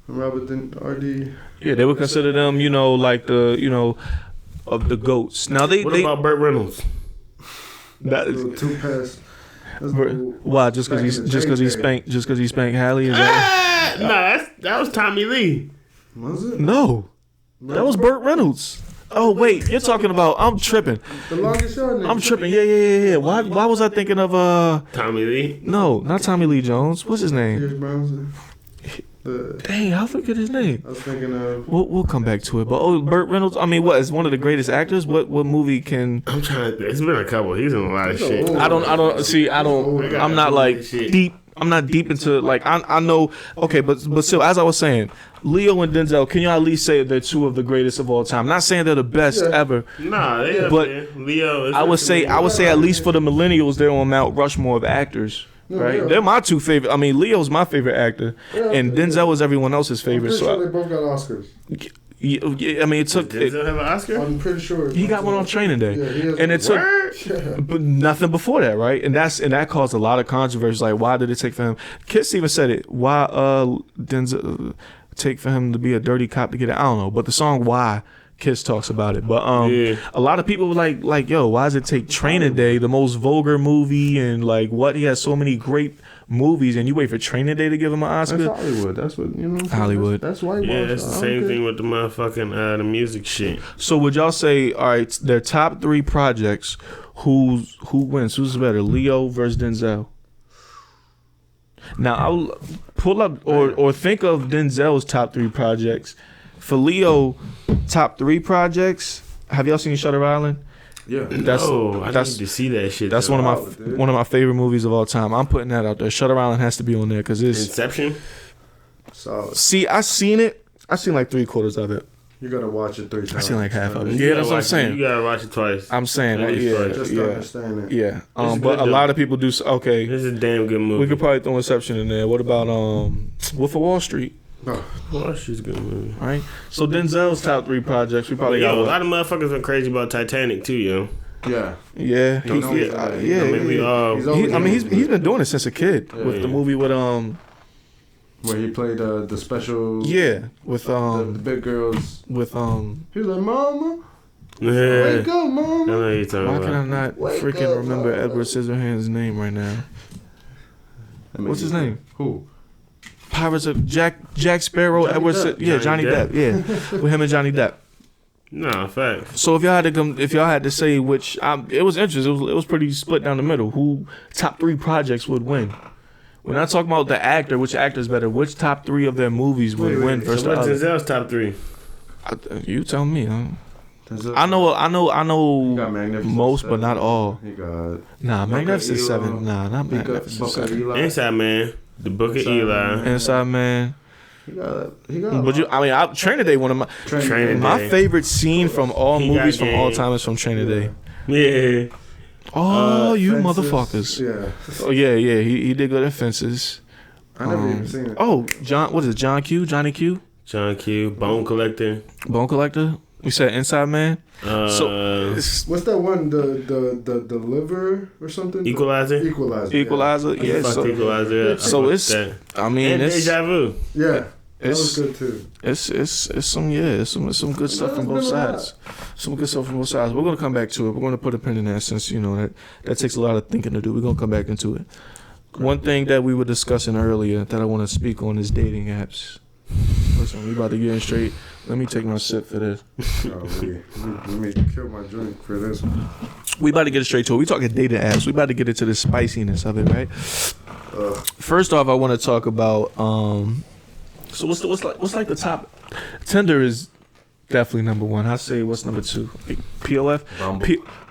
Robert and RD. Yeah, they would consider them, like the, of the goats. Now What about Burt Reynolds? That is, Two past. why? Just because he spanked Hallie? Is that, Nah, that was Tommy Lee. Was it? no, that was Burt Reynolds. Oh wait, you're talking about? I'm tripping. The longest yard nigga. I'm tripping. Yeah. Why was I thinking of Tommy Lee. No, not Tommy Lee Jones. What's his name? Pierce Brosnan. Dang, I forget his name. I was thinking of. We'll come back to it. But Burt Reynolds. I mean, what is one of the greatest actors? What movie can? I'm trying to think. It's been a couple. He's in a lot of shit. old. I don't see. I'm not like deep. I'm not deep into like I know. Okay, but still, as I was saying, Leo and Denzel. Can you at least say they're 2 of the greatest of all time? Not saying they're the best ever. Nah, they up But there. Leo. I would say at least for the millennials, they're on Mount Rushmore of actors. Right, yeah. they're my 2 favorite. I mean, Leo's my favorite actor, and Denzel was everyone else's favorite. I'm pretty So sure they both got Oscars. I mean, it took. Denzel have an Oscar? I'm pretty sure. He got one on Training Day, Yeah, he has and it took Yeah. but nothing before that, right? And that caused a lot of controversy. Like, why did it take for him? Kiss even said it. Why Denzel take for him to be a dirty cop to get it? I don't know, but the song "Why" Kiss talks about it. But a lot of people were like, yo, why does it take Training Day, the most vulgar movie, and like what? He has so many great movies, and you wait for Training Day to give him an Oscar? That's Hollywood. That's what you know. Hollywood. That's white. Yeah, it's the same thing with the motherfucking the music shit. So would y'all say, all right, their top 3 projects, who wins? Who's better, Leo versus Denzel? Now I'll pull up or think of Denzel's top 3 projects. For Leo, top 3 projects. Have y'all seen Shutter Island? Yeah. I need to see that shit. That's though. one of my favorite movies of all time. I'm putting that out there. Shutter Island has to be on there because it's. Inception. Solid. See, I seen it. I seen like 3/4 of it. You gotta watch it 3 times. I seen like half of it. You Yeah, gotta that's what I'm watch it. saying. You gotta watch it twice. I'm saying that. At least Yeah, twice. Just to yeah, understand it. yeah. It's But good, a lot though. of people do. Okay, This is a damn good movie. we could probably throw Inception in there. What about Wolf of Wall Street? Oh, she's a good movie. All right. So Denzel's top 3 projects. We probably got Yo, a what? lot of motherfuckers went crazy about Titanic too, yo. Yeah. Yeah. He knows about it. Yeah. I mean, we all. He's He's been doing it since a kid with the movie with where he played the special. with the big girls. with He was like, "Mama, Yeah. wake up, I Mama." know what you're talking why about. can I not Wake freaking up, remember Mama. Edward Scissorhands' name right now? What's his name? Who? Pirates of Jack Sparrow, Johnny Edward. Depp. Yeah, Johnny Johnny Depp. Yeah, with him and Johnny Depp. Nah, facts. So if y'all had to say which, it was interesting. It was pretty split down the middle. Who top 3 projects would win? We're not talking about the actor. Which actor's better? Which top 3 of their movies would win versus So the what's other? Denzel's top 3? You tell me. Huh? Denzel. I He know got Magnificent most, Seven. but not all. He got. Nah, Magnificent Eli. Seven. Nah, not He got Magnificent Book of Seven. Eli. Inside Man, The Book of Inside Eli. Man. Inside Man. He got. But Training Day, one of my favorite scene from all movies from all time is from Training Day. Yeah. Oh, you Fences. Motherfuckers. Yeah. Oh yeah. He did good at Fences. I never even seen it. Oh, Johnny Q? John Q. Bone Collector. We said Inside Man. What's that one? The liver or something? Equalizer. Yeah. Equalizer. Yeah. Equalizer. So it's. I mean, and it's Deja Vu. Yeah. That It's was good too. it's some good stuff from both sides. Some good stuff from both sides. We're gonna come back to it. We're gonna put a pin in that since that takes a lot of thinking to do. We're gonna come back into it. One thing that we were discussing earlier that I want to speak on is dating apps. Listen, we about to get in straight. Let me take my sip for this. Let me kill my drink for this one. We about to get straight to it. We talking dating apps. We about to get into the spiciness of it, right? First off, I want to talk about so what's like the top? Tinder is definitely number one. I say what's number two? POF.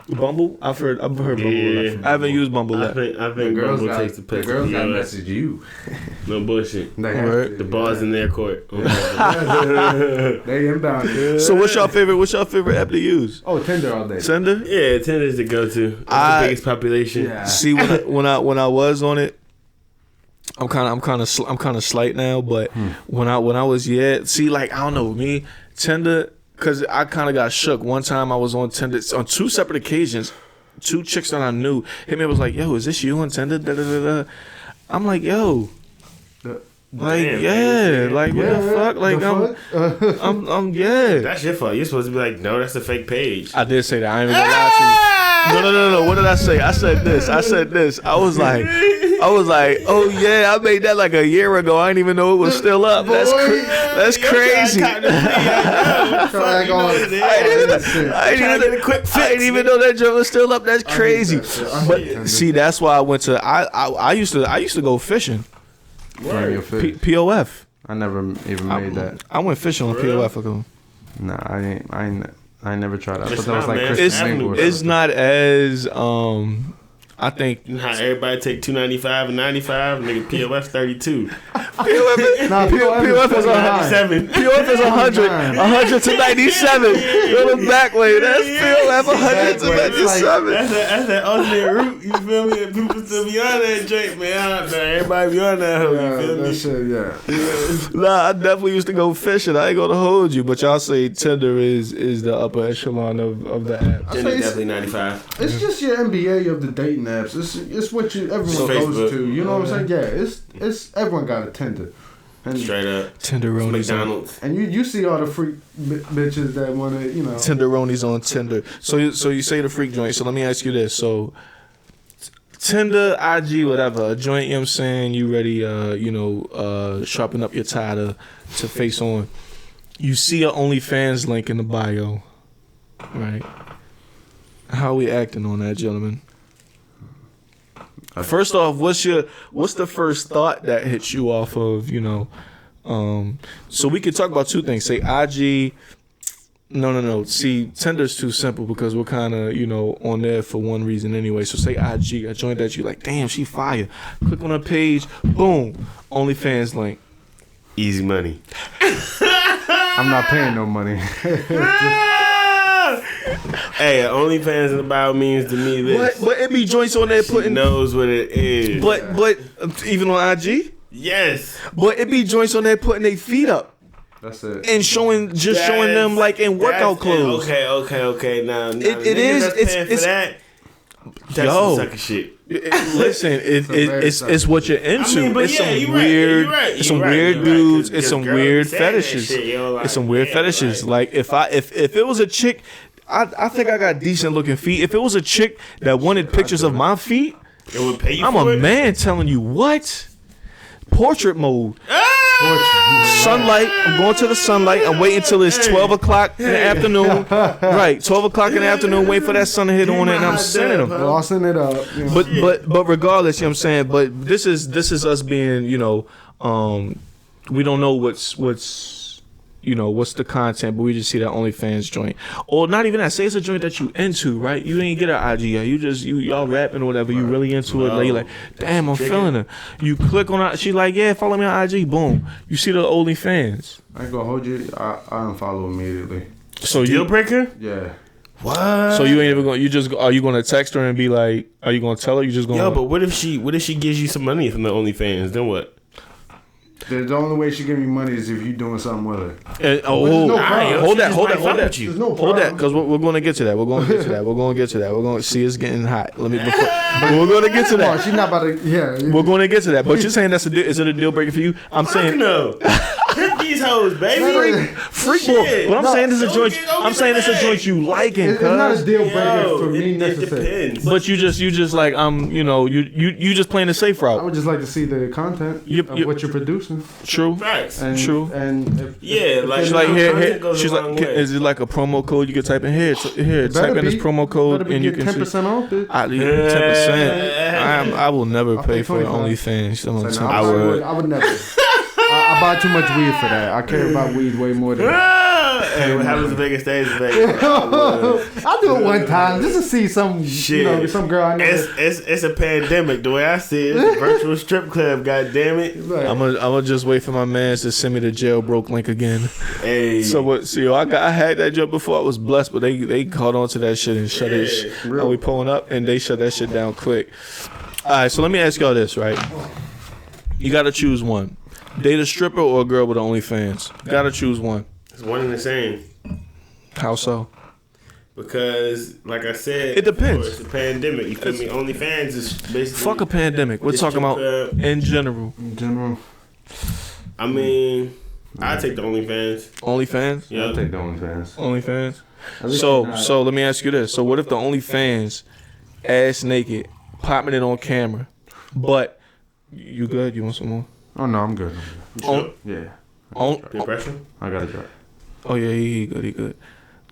Bumble. I've heard Bumble. Yeah. I haven't used Bumble yet. I think Bumble takes the piss. The girls got message you. No bullshit. Right. The ball's in their court. They inbound. Yeah. So what's your favorite app to use? Oh, Tinder all day. Tinder. Yeah, Tinder's the go-to. It's the biggest population. Yeah. See when I was on it, I'm kind of slight now, but when I was I don't know me Tinder. Because I kind of got shook. One time I was on Tinder on two separate occasions. Two chicks that I knew hit me up was like, yo, is this you on Tinder? Da, da, da, da. I'm like, yo. Like, damn, like, what the fuck? Like, I'm That's your fault. You're supposed to be like, no, that's a fake page. I did say that. I ain't even gonna lie to you. No. What did I say? I said this. I was like, oh yeah, I made that like a year ago. I didn't even know it was still up. That's crazy. I didn't even know that joke was still up. That's crazy. But see, that's why I went to. I used to go fishing. POF. I never even made that. I went fishing on POF ago. Nah, I ain't never tried that. I thought that was not, like man. Christmas Mingle. It's not as I think how everybody take $2.95 and $95, nigga POF 32. POF is 97. POF is 100 to 97. Go the back way. That's POF 100 to 97. That's that alternate route. You feel me? And people still be on that joint, man. Everybody be on that hoe. You feel me? That shit, yeah. Nah, I definitely used to go fishing. I ain't gonna hold you, but y'all say Tinder is the upper echelon of the app. Tinder's definitely 95. It's just your NBA of the dating apps. It's what everyone goes to. You know what I'm saying? Yeah, it's everyone got a Tinder. And straight up. Tenderoni's McDonald's. And you see all the freak bitches that want to, Tenderoni's on Tinder. So you say the freak joint. So let me ask you this. So Tinder, IG, whatever, a joint, you know what I'm saying, you ready, sharpen up your tie to face on. You see a OnlyFans link in the bio, right? How we acting on that, gentlemen? First off, what's the first thought that hits you off of, so we could talk about two things. Say IG. No. See, Tinder's too simple because we're kind of, on there for one reason anyway. So say IG, a joint that you like, damn, she fire. Click on her page, boom, OnlyFans link. Easy money. I'm not paying no money. Hey, OnlyFans in the bio means to me this. But it be joints on there putting. She knows what it is. But even on IG. Yes. But it be joints on there putting their feet up. That's it. And showing them like in workout clothes. Okay. Now it is. It's that. That's some sucker shit. Listen, it's what you're into. It's some weird dudes. It's some weird fetishes. It's some weird fetishes. Like if it was a chick, I think I got decent looking feet. If it was a chick that wanted pictures of my feet, it would pay you. I'm a man telling you what. Portrait mode. Sunlight. I'm going to the sunlight. I'm waiting until it's 12 o'clock in the afternoon. Right, 12 o'clock in the afternoon. Wait for that sun to hit on it, and I'm sending them. Glossing it up. But regardless, you know what I'm saying. But this is us being, we don't know what's you know, what's the content, but we just see that OnlyFans joint. Or not even that. Say it's a joint that you into, right? You ain't get an IG yet. Y'all rapping or whatever. You really into it. Like, you're like, damn, I'm feeling her. You click on it. She like, yeah, follow me on IG. Boom. You see the OnlyFans. I ain't gonna hold you. I unfollow immediately. So deal breaker? Yeah. What? So you ain't even gonna. Are you gonna text her and be like, are you gonna tell her? You just gonna? Yo, but what if she gives you some money from the OnlyFans? Then what? The only way she give me money is if you doing something with her. Hold that, There's no hold that, because we're going to get to that. We're going to get to that. We're going to see it's getting hot. We're going to get to that. She's not about to. Yeah. We're going to get to that. But you're saying is it a deal breaker for you? I'm saying no. Hit these hoes, baby. Freak boy. But I'm saying this is a joint. I'm saying this is a joint you liking. It's not a deal breaker for me necessarily. It depends. But you just like you just playing the safe route. I would just like to see the content of what you're producing. True. Facts. True. And she's like here. She's like, is it like a promo code you can type in here? Here, type in this promo code and you can 10% off it. 10%. I will never pay for OnlyFans. I would never. I buy too much weed for that. I care about weed way more than hey, what happens in Vegas stays in Vegas. I'll do it one time just to see some shit. You know, some girl I know. It's a pandemic. The way I see it, it's a virtual strip club. God damn it! I'm gonna just wait for my man to send me the jailbroke link again. Hey. So what? See, I had that job before. I was blessed, but they caught on to that shit and shut it. Are we pulling up? And they shut that shit down quick. All right. So let me ask y'all this, right? You gotta choose one. Date a stripper or a girl with OnlyFans? Gotta choose one. It's one and the same. How so? Because, like I said, it depends. It's a pandemic. You feel me? OnlyFans is basically fuck a pandemic. We're talking about in general. In general. I mean, I take the OnlyFans. OnlyFans? Yeah, I take the OnlyFans. OnlyFans. So let me ask you this. So what if the OnlyFans ass naked, popping it on camera, but you good? You want some more? Oh no, I'm good. Sure? Yeah. Peer pressure? I got a drop. Oh yeah, he good.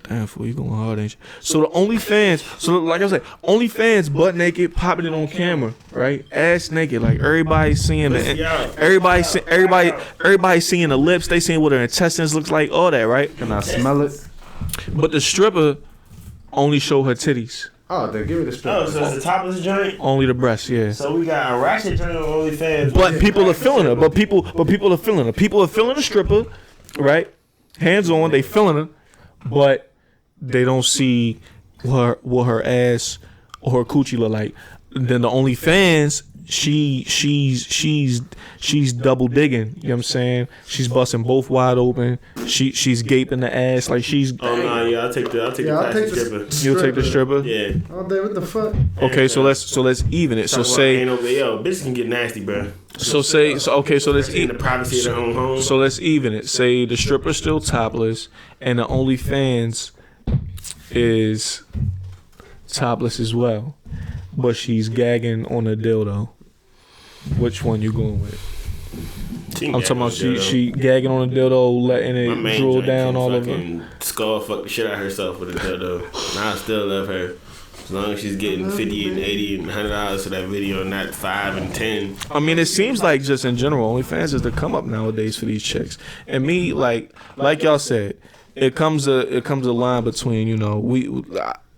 Damn fool, you going hard, ain't you? So the OnlyFans, like I said, OnlyFans butt naked, popping it on camera, right? Ass naked, like everybody seeing it. Everybody seeing the lips. They seeing what her intestines looks like, all that, right? Can I smell it? But the stripper only show her titties. Oh, then give me the stripper. Oh, so it's the topless joint? Only the breasts, yeah. So we got a ratchet joint on OnlyFans. But people are feeling her. But people are feeling her. People are feeling the stripper, right? Hands on, they feeling her, but they don't see what her ass or her coochie look like. Then the OnlyFans, she's double digging. You know what I'm saying? She's busting both wide open. She's gaping the ass like she's. Oh no, yeah, I'll take the stripper. You'll take the stripper. Yeah. Oh, damn, what the fuck? Okay, so let's even it. So say, yo, bitches can get nasty, bro. So let's in the privacy of their own home. So let's even it. Say the stripper's still topless and the OnlyFans is topless as well, but she's gagging on a dildo. Which one you going with? I'm talking about she gagging on a dildo, letting it drool down all of it. Skull fuck the shit out of herself with a dildo. And I still love her. As long as she's getting $50 and $80 and $100 for that video, not $5 and $10. I mean, it seems like just in general, OnlyFans is the come up nowadays for these chicks. And me, like y'all said, it comes a line between, you know,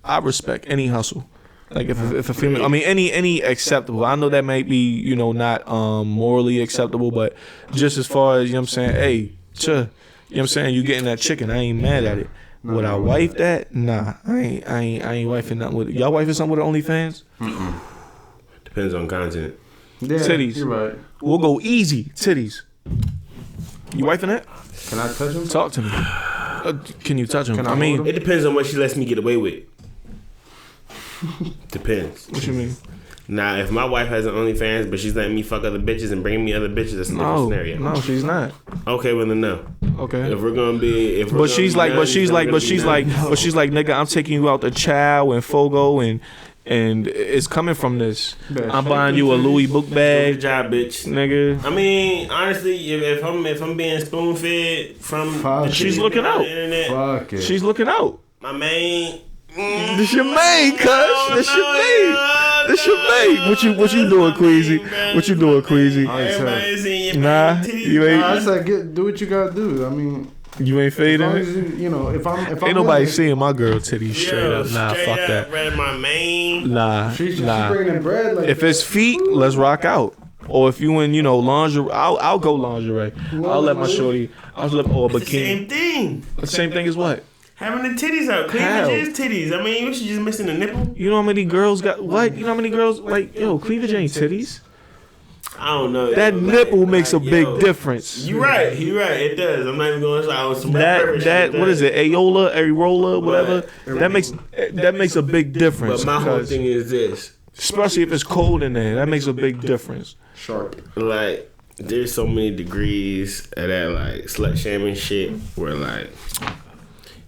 I respect any hustle. Like if a female, I mean any acceptable. I know that might be, you know, not morally acceptable, but just as far as, you know what I'm saying, hey, you know what I'm saying, you getting that chicken, I ain't mad at it. Would I wife that? Nah, I ain't wifing nothing with it. Y'all wifing something with OnlyFans? Mm-mm. Depends on content. Yeah, titties. You're right. We'll go easy. Titties. You wifing that? Can I touch him? Talk to me. Can you touch him? I mean, it depends on what she lets me get away with. Depends. What you mean? Now, if my wife has an OnlyFans, but she's letting me fuck other bitches and bring me other bitches, that's a different scenario. No, she's not. Okay, well then no. Okay. If we're gonna be, but she's like, nigga, I'm taking you out to Chow and Fogo and it's coming from this. I'm buying you a Louis book bag. Good job, bitch. Nigga. I mean, honestly, if I'm being spoon fed from, she's looking out. Internet, fuck it. She's looking out. My main. This your main, cuz. This your main. This your main. What you doing, Queezy? What you doing, Queezy? Everybody seen your nah, titties. you ain't. I said, do what you gotta do. I mean, You ain't fading it? If I'm ain't nobody seeing my girl titties straight up. Nah, fuck that. Bread my main. Nah. She bringing in bread like if it's feet, let's rock out. Or if you in, lingerie, I'll go lingerie. I'll let my shorty. Or bikini. It's the same thing. The same thing as what? Having the titties out. Cleavage is titties. I mean, you should just missing the nipple. You know how many girls got what? You know how many girls cleavage ain't titties? I don't know. That nipple makes a big difference. You right. It does. I'm not even going to say I was some that what is it? Areola, whatever. That makes a big difference. But my whole thing is this. Especially if it's cold in there, that makes a big difference. Sharp. Like, there's so many degrees of that, like, slut shaming shit where, like,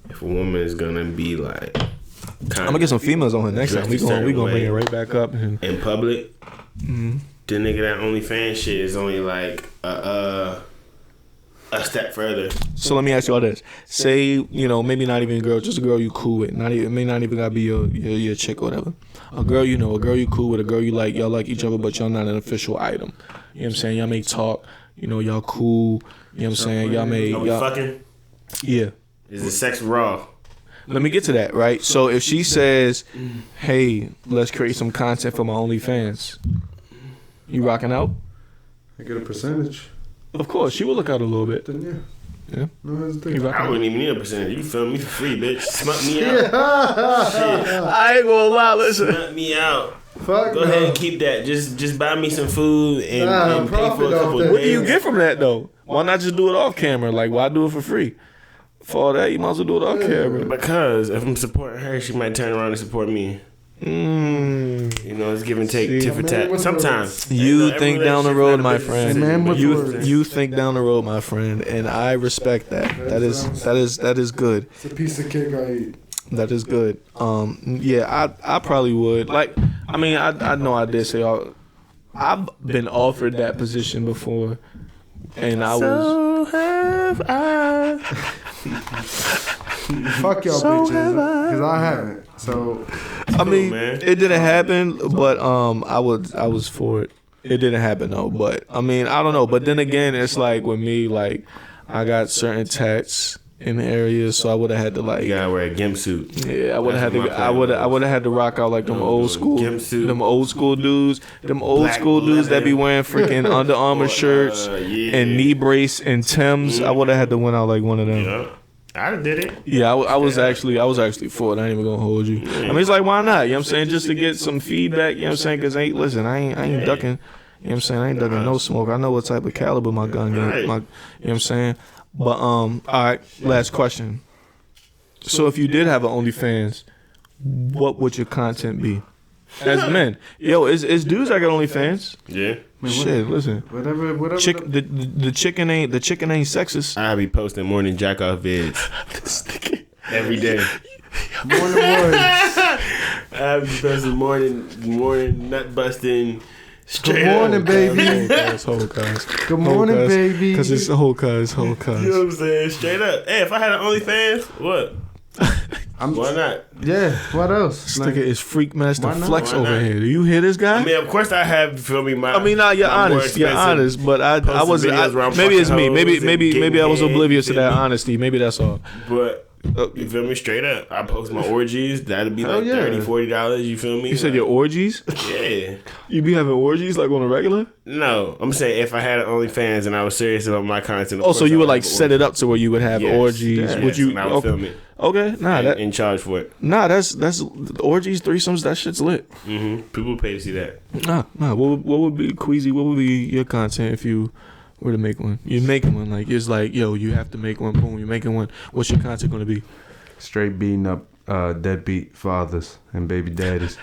if a woman is gonna be, like, I'm gonna get some females on her next time. We gonna bring it right back up. In public, the nigga that OnlyFans shit is only, like, a step further. So let me ask you all this. Say, maybe not even a girl, just a girl you cool with. It may not even gotta be your chick or whatever. A girl you cool with, a girl you like, y'all like each other, but y'all not an official item. You know what I'm saying? Y'all may talk, y'all cool. You know what I'm saying? Y'all fucking? Yeah. Is the sex raw? Let me get to that, right? So if she says, hey, let's create some content for my OnlyFans, you rocking out? I get a percentage. Of course, she will look out a little bit. Then yeah. No hesitation. I wouldn't even need a percentage. You film me for free, bitch. Smut me out. Shit. I ain't gonna lie, listen. Smut me out. Fuck Go ahead and keep that. Just buy me some food and pay for a couple days. What do you get from that though? Why not just do it off camera? Like, why do it for free? For all that, you might as well do it off camera. Because if I'm supporting her, she might turn around and support me. It's give and take, tit for tat. Sometimes you think down the road, my friend. You think down the road, my friend, and I respect that. That is good. It's a piece of cake I eat. That is good. I probably would. Like, I mean, I know I did say I've been offered that position before, and I was. So have I. Fuck y'all bitches, because I haven't. So I mean, it didn't happen, but I was for it. It didn't happen though, but I mean, I don't know. But then again, it's like with me, like I got certain tats in the area, so I would have had to like. You gotta wear a gimp suit. Yeah, I would have had to. I would have had to rock out like them old school, them old school dudes, that be wearing freaking Under Armour shirts and knee brace and Timbs. I would have had to went out like one of them. Yeah. I did it. Yeah, I was actually for it. I ain't even gonna hold you. I mean, it's like, why not? You know what I'm saying? Just to get some feedback. You know what I'm saying? Because I ain't ducking. You know what I'm saying? I ain't ducking no smoke. I know what type of caliber my gun got. You know what I'm saying? But all right. Last question. So if you did have an OnlyFans, what would your content be? As men, is dudes that got OnlyFans? Yeah. Shit, listen. Whatever. The chicken ain't sexist. I be posting morning jack off vids every day. Morning boys. I be posting morning nut busting. Good morning, baby. Good morning, baby. Because it's whole cuz. You know what I'm saying? Straight up. Hey, if I had an OnlyFans, what? Why not? Yeah, what else? This nigga is Freak Master Flex over here. Do you hear this guy? I mean, of course I have. Feel me? You're honest. But I was. Maybe it's me. Maybe I was oblivious to that honesty. Maybe that's all. But you feel me? Straight up, I post my orgies. That'd be like $30, $40. You feel me? You said your orgies? Yeah. You be having orgies like on a regular? No, I'm saying if I had an OnlyFans and I was serious about my content. Oh, so you would like set it up to where you would have orgies? Yes, would you? And I would film it. Okay, in charge for it. Nah, that's orgies, threesomes. That shit's lit. People pay to see that. Nah. What would be Queezy? What would be your content if you were to make one? You're making one. Like it's like, yo, you have to make one. Boom, you're making one. What's your content gonna be? Straight beating up deadbeat fathers and baby daddies.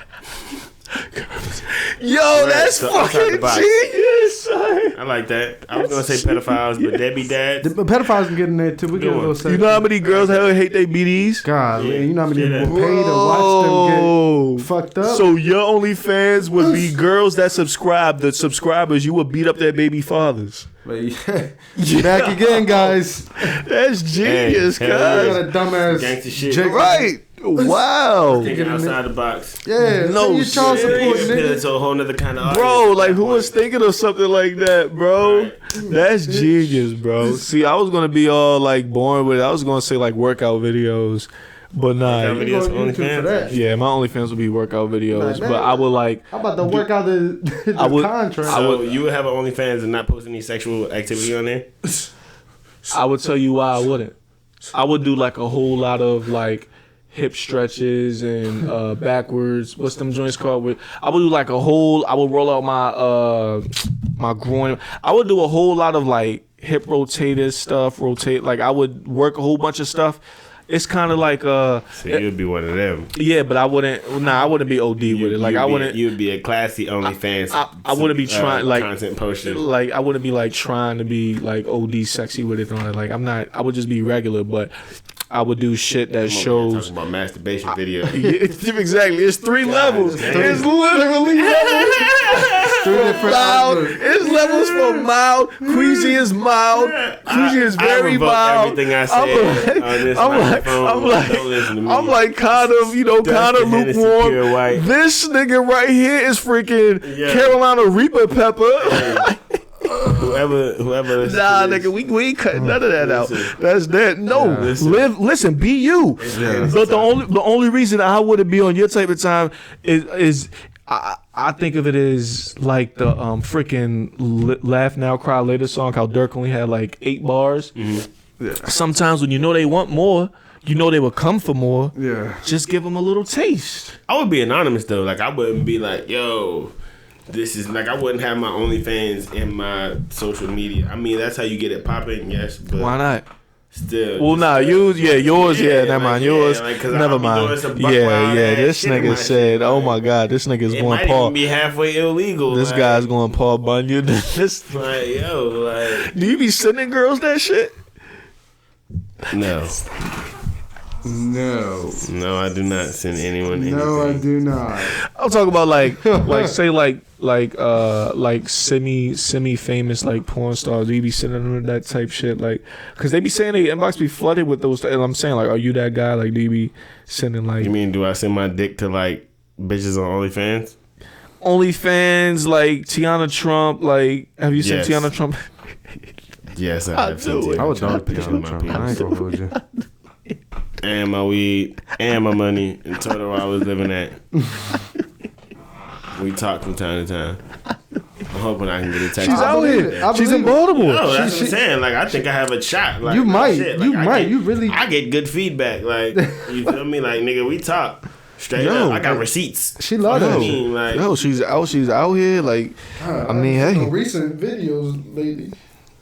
Yo, that's fucking genius, son. I like that. I was gonna say pedophiles, but deadbeat dads. But pedophiles can get in there too. We get a little sexy. You know how many girls hate they BDs? God, man, you know how many people pay to watch them get fucked up? So your OnlyFans would be girls that subscribe. The subscribers, you would beat up their baby fathers. Back again, guys. That's genius, cuz. I got a dumbass gangster shit. Right. Wow. Thinking outside the box. Yeah, No you child support, nigga. It's a whole nother kind of Bro, like who was thinking of something like that, bro? That's genius, bro. See, I was gonna be all like boring with it. I was gonna say like workout videos, but nah. Videos on OnlyFans. Yeah, my OnlyFans would be workout videos, but I would like. How about the workout the contract? So you would have an OnlyFans and not post any sexual activity on there? I would tell you why I wouldn't. I would do like a whole lot of like hip stretches and backwards. What's them joints called? I would do like a whole. I would roll out my groin. I would do a whole lot of like hip rotator stuff. Like I would work a whole bunch of stuff. It's kind of like So you'd be one of them. Yeah, but I wouldn't. Nah, I wouldn't be OD with it. Like I wouldn't. You'd be a classy OnlyFans. I wouldn't be trying like content poster. Like I wouldn't be like trying to be like OD sexy with it on it. Like I'm not. I would just be regular, but I would do shit that shows. Talking about masturbation video. Exactly. It's 3 levels. It's literally levels. It's levels for mild. Queezy is mild. Queezy is very mild. Everything I said on this microphone. Don't listen to me. I'm like kind of lukewarm. This nigga right here is freaking Carolina Reaper pepper. Whoever. Nah, nigga, we ain't cutting none of that out. That's that. No, listen, be you. But the only reason I wouldn't be on your type of time is I think of it as like the freaking Laugh Now Cry Later song. How Dirk only had like 8 bars. Mm-hmm. Yeah. Sometimes when you know they want more, you know they will come for more. Yeah, just give them a little taste. I would be anonymous though. Like I wouldn't be like, yo. This is like I wouldn't have my OnlyFans in my social media. I mean, that's how you get it popping, yes. But why not? Still. Well, nah, yours. Never mind. Yours. Never mind. This nigga said, "Oh my God, this nigga's going might Paul." Even be halfway illegal. This guy's going Paul Bunyan. This like yo, like. Do you be sending girls that shit? No. No, I do not send anyone anything. No, I do not. I'm talking about like say like semi famous like porn stars. Do you be sending them that type shit? Like, cause they be saying they inbox be flooded with those. And I'm saying like, are you that guy? Like, do you be sending like? You mean do I send my dick to like bitches on OnlyFans? OnlyFans, like Tiana Trump. Like, have you seen Tiana Trump? Yes, I have. I would dog Tiana Trump. I ain't gonna hold you. And my weed and my money and told her where I was living at. We talk from time to time. I'm hoping I can get a text. She's out here. She's in Baltimore. No, that's what I'm saying. Like I think I have a shot. Like, you might. Shit. Like, you really. I get good feedback. Like you feel me? Like nigga, we talk straight up. I got receipts. She love that. Like, she's out here. Like I mean, hey. Recent videos, lady.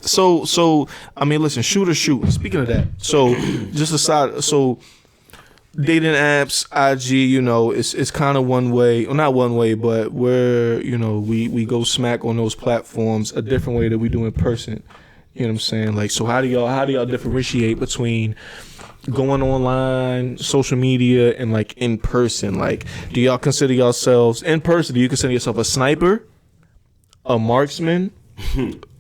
So I mean, listen, shoot. Speaking of that, so just aside, so dating apps, IG, you know, it's kind of one way, well, not one way, but where you know we go smack on those platforms a different way that we do in person. You know what I'm saying? Like, so how do y'all differentiate between going online, social media, and like in person? Like, do y'all consider yourselves in person? Do you consider yourself a sniper, a marksman?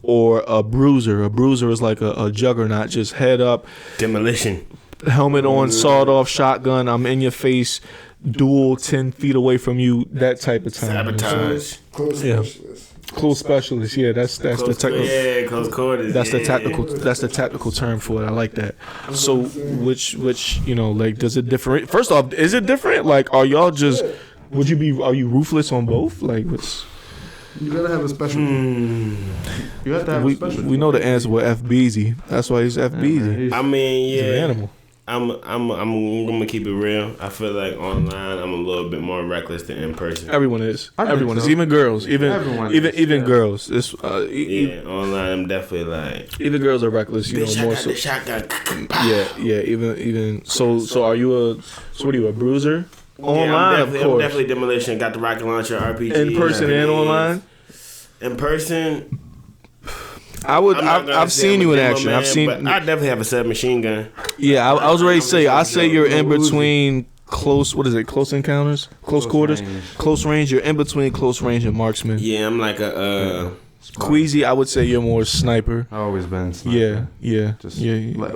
Or a bruiser. A bruiser is like a juggernaut, just head up, demolition, helmet on, sawed off shotgun. I'm in your face, duel 10 feet away from you. That type of time. Sabotage. Close specialist. Yeah, that's the technical. Yeah, close quarters. That's the tactical. That's the technical term for it. I like that. So which you know, like, does it different? First off, is it different? Like, are y'all just? Are you ruthless on both? Like, what's? You gotta have a special. You have to have a special. We know the answer with F Beezy. That's why he's F Beezy. I mean, yeah. He's an animal. I'm gonna keep it real. I feel like online I'm a little bit more reckless than in person. Everyone is. Everyone is. Even girls. Even girls. It's online I'm definitely like. Even girls are reckless. You know, more so. Shotgun. Yeah. Even so are you what are you, a bruiser? Online, of course. I'm definitely demolition. Got the rocket launcher, RPG. In person and online. In person, I've seen you in action. But I definitely have a submachine gun. Yeah, I was ready to say. I say you're in between close. What is it? Close encounters, close quarters, close range. You're in between close range and marksman. Yeah, I'm like a. Queezy, I would say you're more sniper. I've always been sniper. Yeah. Like,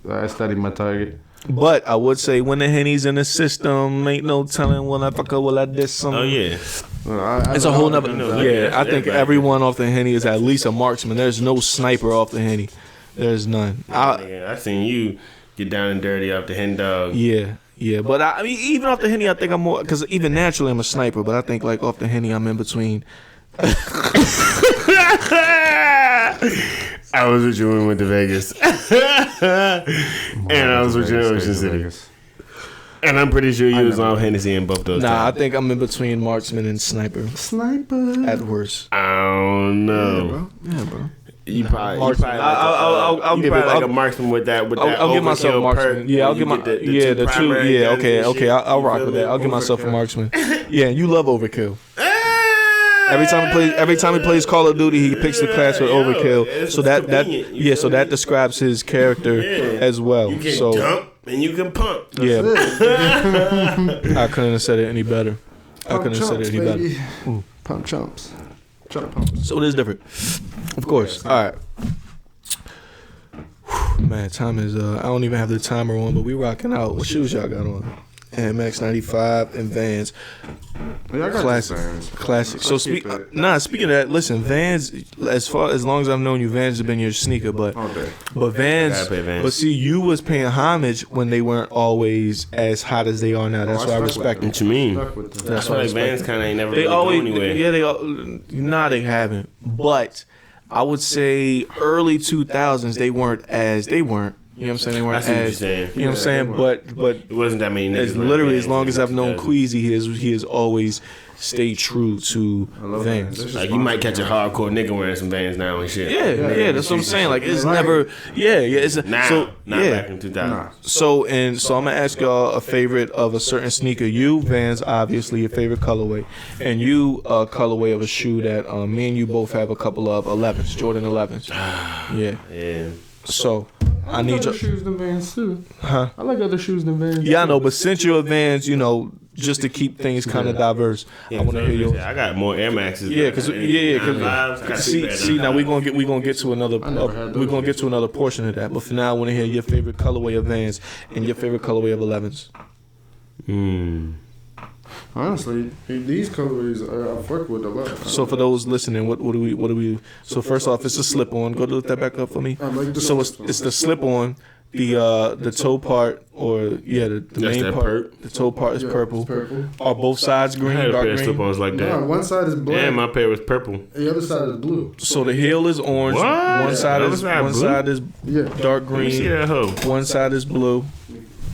I study my target. But I would say when the Henny's in the system, ain't no telling when I fuck up, will I diss some. Oh yeah. It's a whole nother. I think everyone off the Henny is at least a marksman. There's no sniper off the Henny. There's none. I seen you get down and dirty off the Hen Dog. Yeah. But I mean, even off the Henny, I think I'm more, because even naturally I'm a sniper. But I think like off the Henny, I'm in between. I was with you when we went to Vegas, and I was with you in Ocean City. And I'm pretty sure you was on Hennessy in both those times. I think I'm in between marksman and sniper. Sniper. At worst. I don't know. Yeah, bro. You probably I'll give it like a marksman with that. I'll give myself a marksman. Yeah, I'll give the two. Yeah, okay. I'll rock with that. I'll give myself a marksman. Yeah, and you love overkill. Every time he plays Call of Duty, he picks the class with overkill. So that describes his character as well. You can dump and you can pump. Yeah, I couldn't have said it any better. Pump chumps. So it is different, of course. All right, man. Time is. I don't even have the timer on, but we rocking out. What shoes y'all got on? MX 95 and Vans. Yeah, I got classic. So speaking of that, listen, Vans. As long as I've known you, Vans have been your sneaker, but Vans. But see, you was paying homage when they weren't always as hot as they are now. That's why I respect them. What you mean? That's why Vans kind of ain't never really go anywhere. Yeah, they haven't. But I would say early 2000s they weren't. You know what I'm saying? They weren't as. You know what I'm saying? But it wasn't that many niggas. Literally, as long as I've known Queezy, he has always stayed true to Vans. Like you might catch a hardcore nigga wearing some Vans now and shit. Yeah, that's what I'm saying. Like it's never. It's not back in 2000. So I'm gonna ask y'all a favorite of a certain sneaker. You Vans, obviously your favorite colorway, and you a colorway of a shoe that me and you both have a couple of 11s, Jordan 11s. Yeah. So I need other shoes than Vans too. Huh? I like other shoes than Vans. Yeah, I know, but since you're a Vans, just to keep things kind of diverse, I want to hear yours. I got more Air Maxes. Yeah, because see, now we're gonna get to another. We're gonna get to another portion of that. But for now, I want to hear your favorite colorway of Vans and your favorite colorway of 11s. Honestly, these colorways I fuck with a lot. So for those listening, what do we? So first off, it's a slip on. Go look that back up for me. So it's the slip on. The toe part, or the main part. The toe part is purple. Are both sides green? I had a dark pair of green? slip-ons like that. No, one side is black. Damn, my pair was purple. The other side is blue. So the heel is orange. What? One side is dark green. Let me see that hoe. One side is blue.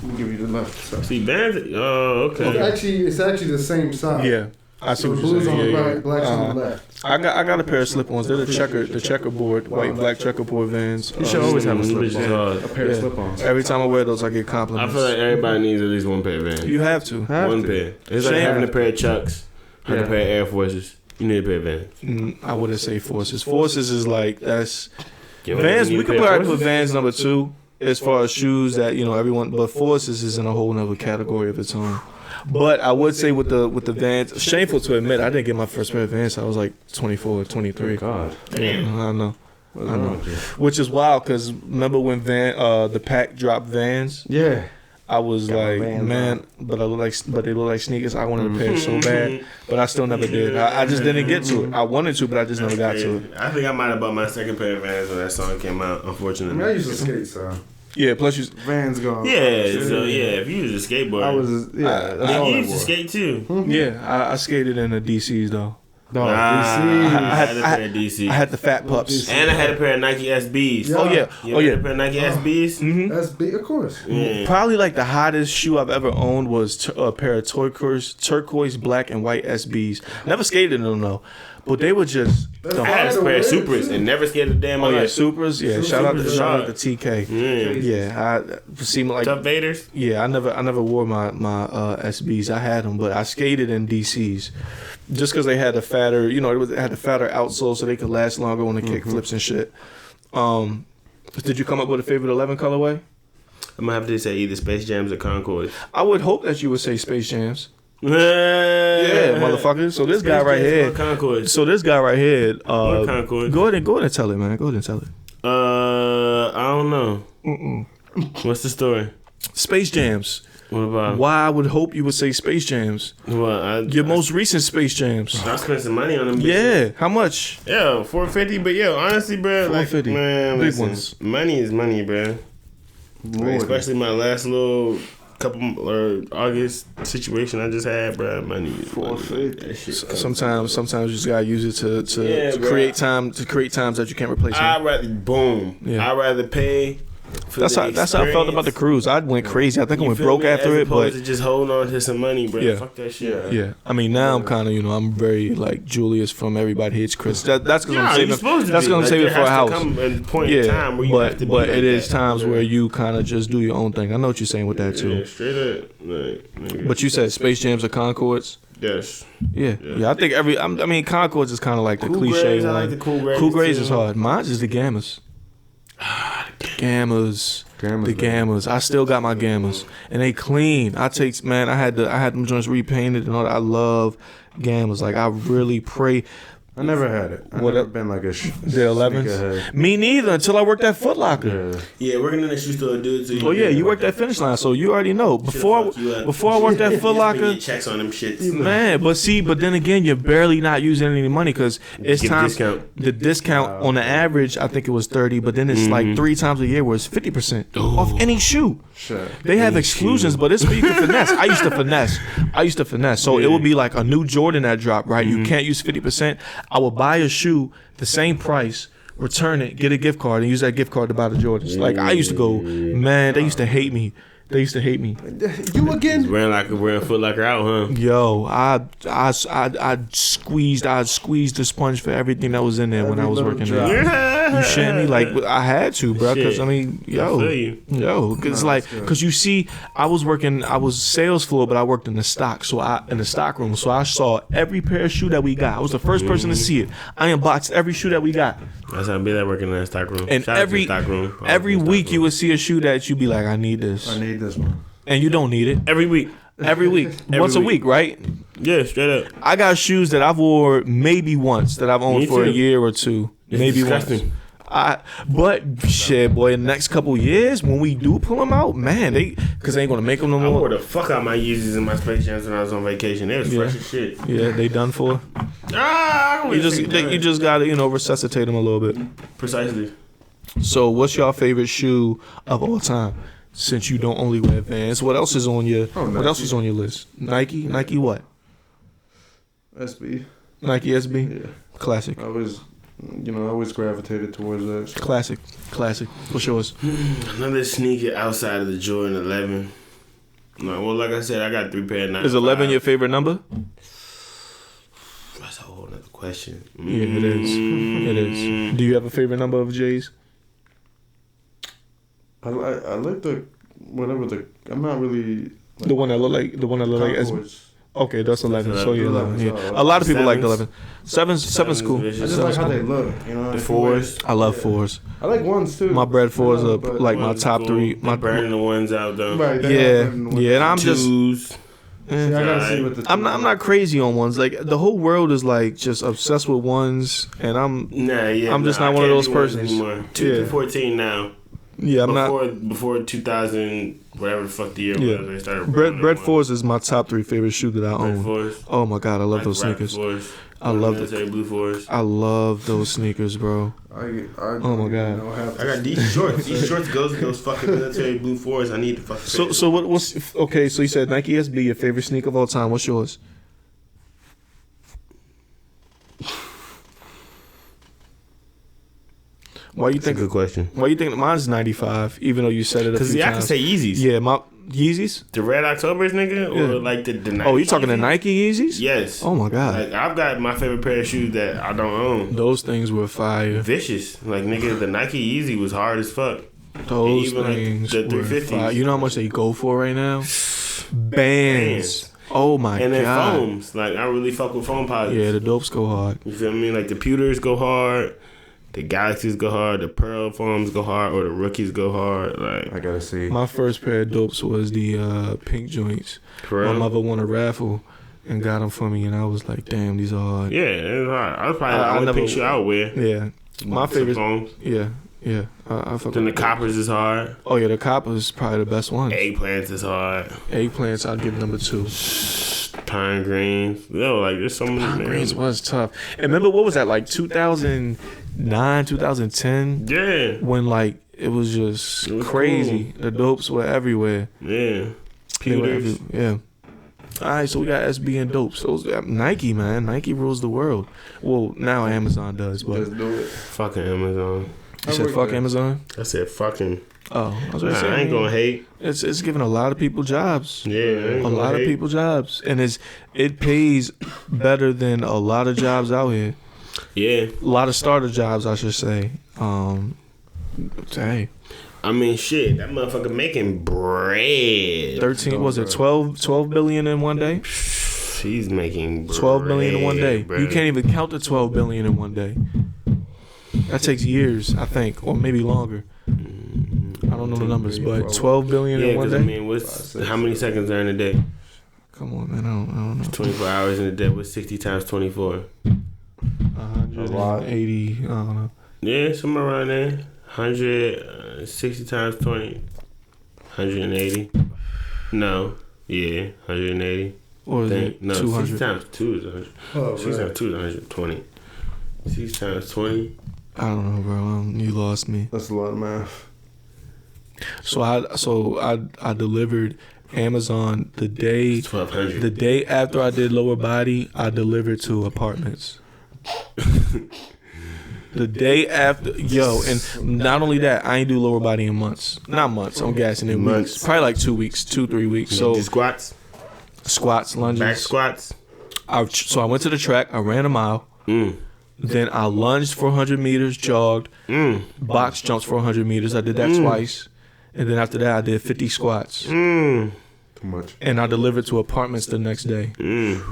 I'll give you the left side. See, Vans. Oh, okay. It's actually the same side. Yeah, I see So what blue's you're on the saying. right, black's on the left. I got a pair of slip-ons. They're the checkerboard, white and black checkerboard Vans. You should always have a slip-on. A pair of slip-ons. Every time I wear those, I get I compliments. feel like everybody needs at least one pair of Vans. You have to. One pair. It's like having a pair of Chucks, having a pair of Air Forces. You need a pair of Vans. I wouldn't say Forces. Forces is like that's Vans. We could probably put Vans number 2 as far as shoes that everyone. But Forces is in a whole nother category of its own. But I would say with the Vans, shameful to admit, I didn't get my first pair of Vans. I was like 24, 23. God. Damn. I know. Which is wild because remember when the pack dropped Vans? Yeah. I was like, man, but they look like sneakers. I wanted a pair so bad, but I still never did. I just didn't get to it. I wanted to, but I just never got to it. I think I might have bought my second pair of Vans when that song came out. Unfortunately, I used to skate, so yeah. Plus, Vans gone. Yeah, so if you was a skateboarder, I was. That's all you I used to wore. skate too. Yeah, I skated in the DCs though. No, I had a pair of I DC. had the fat pups. And I had a pair of Nike SBs. Yeah. Oh yeah. You had a pair of Nike SBs? That's big, of course. Yeah. Probably like the hottest shoe I've ever owned was a pair of turquoise, black, and white SBs. Never skated in them though, but they were just. I had a pair of Supras and never skated a damn Oh yeah, life. Supras. Yeah, shout out to TK. Yeah. I seem like Tough Vaders? Yeah, I never wore my SBs. I had them, but I skated in DCs just because they had the fatter, it had the fatter outsole so they could last longer on the kick flips and shit. Did you come up with a favorite 11 colorway? I'm gonna have to say either Space Jams or Concords. I would hope that you would say Space Jams. Yeah, Motherfucker. So this guy right here. Concords. So this guy right here. Concords. Go ahead and tell it, man. Go ahead and tell it. I don't know. What's the story? Space Jams. What about? Why I would hope you would say Space Jams. Your most recent Space Jams. I spent some money on them. Yeah, how much? Yeah, $450. But yo, honestly, bro, like, $450. man, Big listen, ones. money is money, bro. Like, especially my last little August situation I just had, bro. Money is $450. Sometimes you just gotta use it to create times that you can't replace. I'd rather pay. That's how I felt about the cruise. I went crazy. I think I went broke after it, but to just hold on to some money, bro. Yeah. Fuck that shit. Yeah. I mean, now I'm kind of, I'm very like Julius from Everybody Hates Chris. That's because I'm saving. That's because I'm saving for a house. But it is times where you kind of just do your own thing. I know what you're saying with that too. Yeah, straight up. Like, but you said Space Jams or Concords. Yes. Yeah. I think Concords is kind of like the cool cliche grades, one. I like the Cool Grades. Cool Grades is hard. Mine's is the Gammas. The Gammas. I still got my Gammas, and they clean. I had them joints repainted and all that. I love Gammas. Like I really pray. I never had it. I've never been like a the 11s. Me neither until I worked at Foot Locker. Yeah, working in the shoe store, dude. So oh yeah, you worked at Finish Line, so you already know. Before I worked at Foot Locker, checks on them shits. Man, but then again, you're barely not using any money because it's time. The discount on the average, I think it was 30, but then it's like 3 times a year where it's 50% off any shoe. Sure. They have exclusions, but it's where you can finesse. I used to finesse. So it would be like a new Jordan that dropped, right? You can't use 50%. I would buy a shoe the same price, return it, get a gift card, and use that gift card to buy the Jordans. Like I used to go, man, they used to hate me. You again? Wearing Foot Locker out, huh? Yo, I squeezed the sponge for everything that was in there when I was working there. You shitting me? Like I had to, bro. Because I mean, because you see, I was sales floor, but I worked in the stock, in the stock room. So I saw every pair of shoe that we got. I was the first person to see it. I unboxed every shoe that we got. That's how I be that working in that stock room. And every week you would see a shoe that you'd be like, I need this one. And you don't need it. Every week. Once a week, right? Yeah, straight up. I got shoes that I've wore maybe once that I've owned for a year or two. Maybe once. But shit, boy, in the next couple years, when we do pull them out, man, because they ain't gonna make them no more. I wore the fuck out my Yeezys and my Space Jams when I was on vacation. They was fresh as shit. Yeah, they done for. You just gotta resuscitate them a little bit. Precisely. So, what's your favorite shoe of all time? Since you don't only wear Vans, what else is on your list? Nike what? SB. Nike SB. Yeah. Classic. I always gravitated towards that. Classic. What's yours? Another sneaker outside of the Jordan 11. No, well, like I said, I got 3 pair of 9. Is 11 your favorite number? That's a whole other question. Yeah, it is. It is. Do you have a favorite number of J's? I like I'm not really the one that look like SB. Okay, that's 11. So yeah, 11. Yeah. A lot of people like the 11. Seven's cool. I just like how they look. The 4s. I love 4s. I like 1s too. My bread 4s are like my top 3. My burning the 1s out though. Right, and I'm 2s. I gotta see what the I'm not crazy on 1s. Like the whole world is like just obsessed with 1s, and I'm just not one of those persons. 2K14 now. Yeah, I'm before 2000, whatever the fuck the year was. They started. Bread 4s is my top 3 favorite shoe that I own. 4s. Oh my god, I love those sneakers. 4s. I love the blue 4s. I love those sneakers, bro. Oh my god. I got these shorts. These shorts goes with those fucking military blue 4s. I need to fucking. So what's okay? So you said Nike SB, your favorite sneaker of all time. What's yours? Why you think? That's a good question. Why you think mine's 95? Even though you said it a few times. Because I can say Yeezys. Yeah, my Yeezys. The Red Octobers, nigga, or like the Nike. Oh, you talking the Nike Yeezys? Yes. Oh my god. Like I've got my favorite pair of shoes that I don't own. Those things were fire. Vicious. Like nigga, the Nike Yeezy was hard as fuck. Those things like the 350s. You know how much they go for right now? Bands. Oh my god. And then foams. Like I really fuck with foam posits. Yeah, the dopes go hard. You feel me? Like the pewters go hard. The Galaxies go hard, the Pearl Foams go hard, or the Rookies go hard. Like I gotta see. My first pair of dopes was the pink joints. My mother won a raffle and got them for me, and I was like, "Damn, these are hard." Yeah, it's hard. I was probably the only pink shoe I would wear. Yeah, my favorite. Foams. Yeah, Yeah, I fuck Then the with coppers is hard. Oh yeah, the copper is probably the best one. Eggplants is hard. Eggplants, I'd give number 2. Pine greens. Yo, like there's so many. Pine greens was tough. And remember what was that, like 2009, 2010? Yeah. When like it was just crazy. Cool. The dopes were everywhere. Yeah. Peters. Yeah. All right, so we got SB and dopes. Those Nike, man. Nike rules the world. Well, now Amazon does, but just do it. Fucking Amazon. You said fuck Amazon? I said fucking. Oh, I was I ain't gonna hate. It's giving a lot of people jobs. Yeah, a lot of people jobs, and it pays better than a lot of jobs out here. Yeah, a lot of starter jobs, I should say. Hey, I mean, shit, that motherfucker making bread. 13 was it 12 billion in one day? He's making bread, 12 billion in one day. bro. You can't even count the 12 billion in one day. That takes years, I think, or maybe longer. I don't know the numbers, but 12 billion in one day. I mean, how many seconds are in a day? Come on, man. I don't know. 24 hours in a day. What's 60 times 24? 180. I don't know. Yeah, somewhere around there. 160 times 20. 180. No. Yeah, 180. Or is it no, 200? 60 times 2 is 100. Oh, 60 times 2 is 120. 6 times 20. I don't know, bro. You lost me. That's a lot of math. So I delivered Amazon the day 1200. The day after I did lower body, I delivered to apartments. The day after, and not only that, I ain't do lower body in months. Not months. I'm gassing in weeks. Probably like 2 weeks, 2-3 weeks. So squats, lunges, back squats. So I went to the track. I ran a mile. Then I lunged for 100 meters, jogged, box jumps for 100 meters. I did that twice. And then after that, I did 50 squats. Too much. And I delivered to apartments the next day.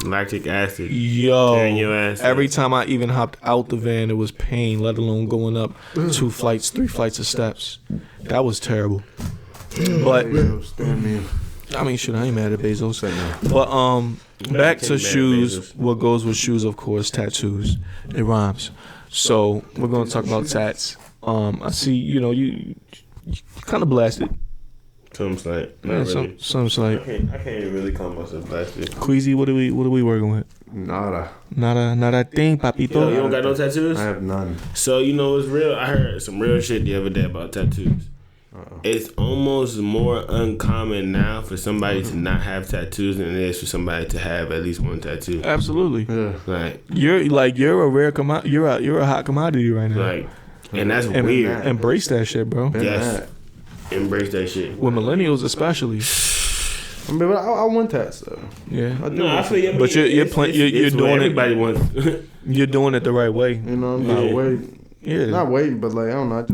Lactic acid. Yo. Tearing your ass every time I even hopped out the van, it was pain, let alone going up 2 flights, 3 flights of steps. That was terrible. But, I mean, shit, I ain't mad at Bezos. But, back to shoes. What goes with shoes, of course, tattoos. It rhymes. So, we're going to talk about tats. I see, you kind of blasted. Some slight. Not really. Some slight. I can't even really call myself blasted. Queezy, what are we working with? Nada thing, papito. Yo, you don't got no tattoos? I have none. So, it's real. I heard some real shit the other day about tattoos. It's almost more uncommon now for somebody to not have tattoos than it is for somebody to have at least one tattoo. Absolutely. Yeah. Like you're a rare commodity. You're a hot commodity right now. Like, and that's weird. Embrace that shit, bro. Yes. Embrace that shit. With millennials especially. I mean, but I want tats though. Yeah. I feel you. But you're doing everybody wants. You're doing it the right way. I'm not waiting. Yeah. Not waiting, but like I don't know.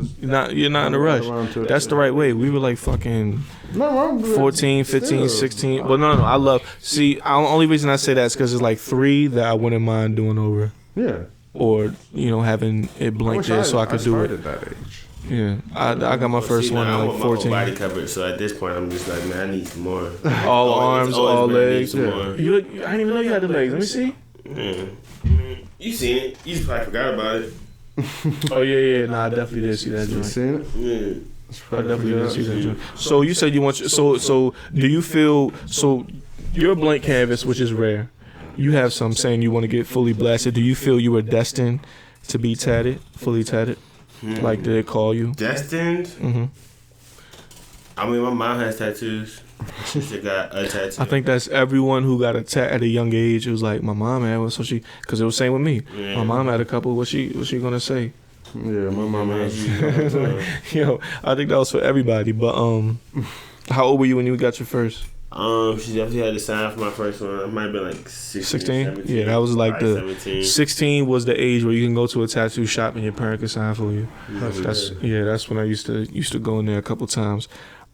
You're not in a rush. That's the right way. We were like fucking 14, 15, 16. But no. I love. See, the only reason I say that is because it's like 3 that I wouldn't mind doing over. Yeah. Or having it blank there so I could do it. At that age. Yeah, I got my first one at like 14. I want my whole body covered, so at this point I'm just like, man, I need some more. All arms, all legs. Yeah. I didn't even know you had the legs. Let me see. Yeah. You seen it? You just probably forgot about it. Oh yeah. Nah, I definitely did see that joint. You seen it? Yeah. I definitely did see that joint. So you said you want. So do you feel? So you're a blank canvas, which is rare. You have some saying you want to get fully blasted. Do you feel you were destined to be tatted, fully tatted? Like, did they call you? Destined? Mm-hmm. I mean, my mom has tattoos. She got a tattoo. I think that's everyone who got a tat at a young age. It was like, my mom had one, so because it was same with me. Yeah. My mom had a couple. What's she gonna say? Yeah, my mom has. Yo, I think that was for everybody. But how old were you when you got your first? She definitely had to sign for my first one. I might have been like 16? Yeah, that was like 17. 16 was the age where you can go to a tattoo shop and your parent can sign for you. That's when I used to go in there a couple times.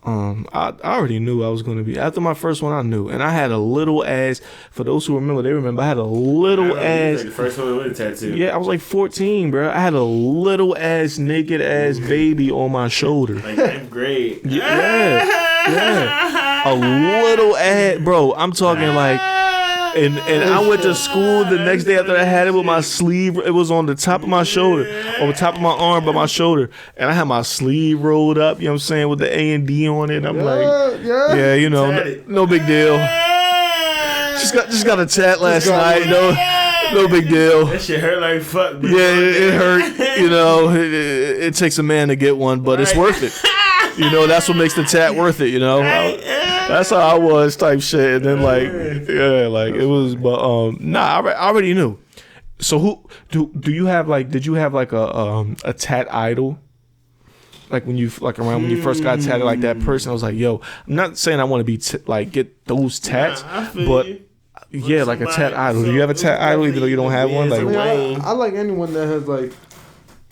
I already knew I was going to be. After my first one, I knew. And I had a little ass. For those who remember, they remember. I had a little ass. The first one with a tattoo. Yeah, I was like 14, bro. I had a little ass, naked ass baby on my shoulder. Like 9th grade. Yeah. A little ass. Bro, I'm talking like And I went to school the next day after I had it with my sleeve. It was on the top of my shoulder, on the top of my arm, by my shoulder, and I had my sleeve rolled up. You know what I'm saying, with the A&D on it. I'm yeah, you know, no big deal. Just got a tat last night. No big deal. That shit hurt like fuck. Bro. Yeah, it hurt. You know, it takes a man to get one, but it's worth it. You know, that's what makes the tat worth it. You know, that's how I was type shit. And then like it was, but I already knew. So who do you have like? Did you have like a tat idol? Like when you around when you first got tatted, like that person, I was like, yo, I'm not saying I want to be get those tats, but. Yeah, like a tat idol. Do you have a tat idol even though you don't have one? Like, I like anyone that has like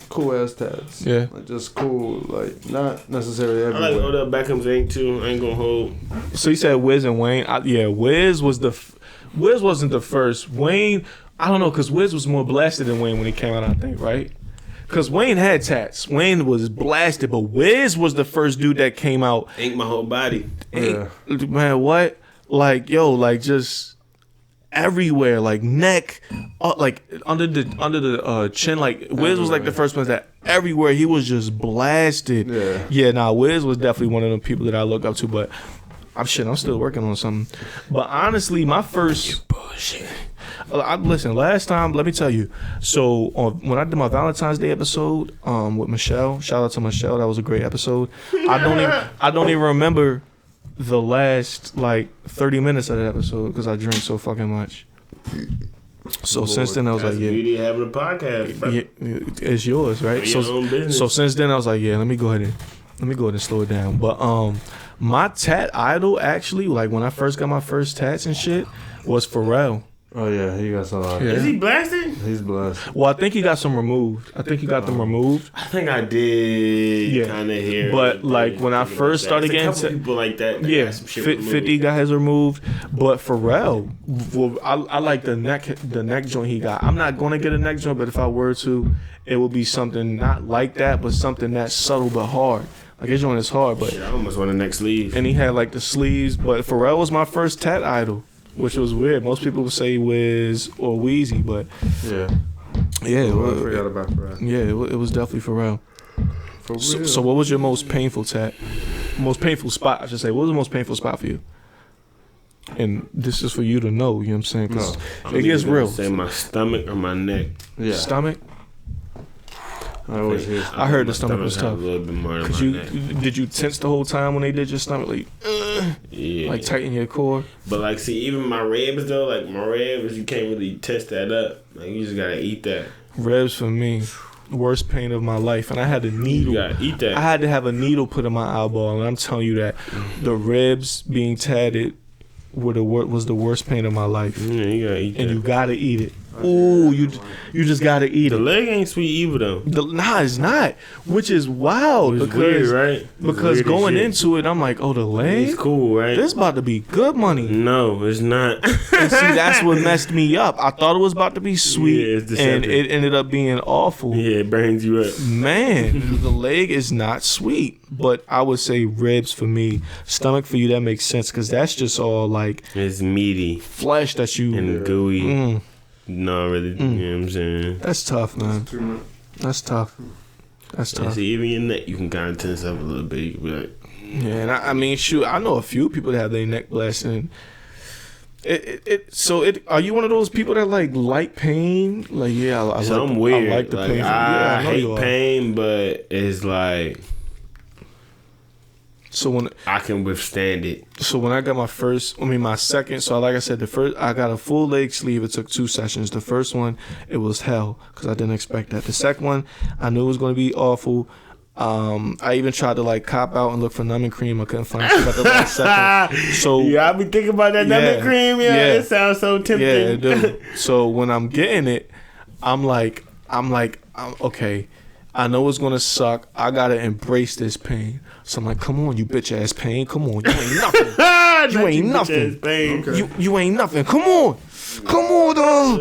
cool ass tats. Yeah, like just cool, like not necessarily everywhere. I like Odell Beckham's ink too. I ain't gonna hold. So you said Wiz and Wayne. Wiz wasn't the first. Wayne, I don't know, because Wiz was more blasted than Wayne when he came out, I think, right? Because Wayne had tats. Wayne was blasted, but Wiz was the first dude that came out. Ink my whole body. Man, what? Like, yo, like just everywhere, like neck, like under the chin. Like Wiz was like the first one that everywhere he was just blasted. Wiz was definitely one of the people that I look up to. But I'm still working on something. But honestly, my first bullshit. Listen, last time, let me tell you. So when I did my Valentine's Day episode with Michelle, shout out to Michelle, that was a great episode. I don't even remember the last like 30 minutes of that episode because I drink so fucking much. So since then I was like, yeah, beauty having a podcast, bro. Yeah, it's yours, right? So since then I was like, yeah, let me go ahead and slow it down. But my tat idol actually, like when I first got my first tats and shit, was Pharrell. Oh yeah, he got some. Yeah. Is he blasted? He's blessed. Well, I think he got some removed. I think he got them removed. I think I did kind of hear. But like when I first started getting people like that. 50 got his removed. But Pharrell, well, I like the neck joint he got. I'm not going to get a neck joint, but if I were to, it would be something not like that, but something that's subtle but hard. Like his joint is hard, but I almost want a neck sleeve. And he had like the sleeves, but Pharrell was my first tat idol. Which was weird. Most people would say Wiz or Weezy, but yeah, I forgot about Pharrell. Yeah, it was definitely Pharrell. For real. So what was your most painful tat? Most painful spot, I should say. What was the most painful spot for you? And this is for you to know. You know what I'm saying? Because it gets real. Say my stomach or my neck. Yeah, stomach. I heard the stomach was tough. A little bit more than my neck. Did you tense the whole time when they did your stomach? Like, yeah. Like tighten your core? But like, see, even my ribs though, like my ribs, you can't really test that up. Like, you just gotta eat that. Ribs for me, worst pain of my life. And I had a needle. You gotta eat that. I had to have a needle put in my eyeball. And I'm telling you that the ribs being tatted was the worst pain of my life. Yeah, you gotta eat that. And you gotta eat it. Ooh, you just gotta eat it. The leg ain't sweet either though. Nah, it's not. Which is wild. It's weird, right? Because going into it, I'm like, oh, the leg? It's cool, right? This about to be good money. No, it's not. And see, that's what messed me up. I thought it was about to be sweet, and it ended up being awful. Yeah, it burns you up. Man, the leg is not sweet. But I would say ribs for me. Stomach for you, that makes sense. Because that's just all like... It's meaty. Flesh that you... And gooey. No, really, you know what I'm saying? That's tough, man. That's tough. That's tough. See, even your neck, you can kind of tense up a little bit. You can be like... Yeah, and I mean, shoot, I know a few people that have their neck blasted. Are you one of those people that like pain? Like, yeah, I'm weird. I like the pain. I hate pain, but it's like... So when I can withstand it. So when I got my second, so like I said, the first, I got a full leg sleeve. It took 2 sessions. The first one, it was hell because I didn't expect that. The second one, I knew it was going to be awful. I even tried to like cop out and look for numbing cream. I couldn't find it at the last second. So yeah, I be thinking about that numbing cream. Yeah, it sounds so tempting. Yeah, it do. So when I'm getting it, I'm like, okay. I know it's gonna suck. I gotta embrace this pain. So I'm like, come on, you bitch ass pain. Come on, you ain't nothing. You ain't nothing. Okay. You ain't nothing. Come on. Come on, though.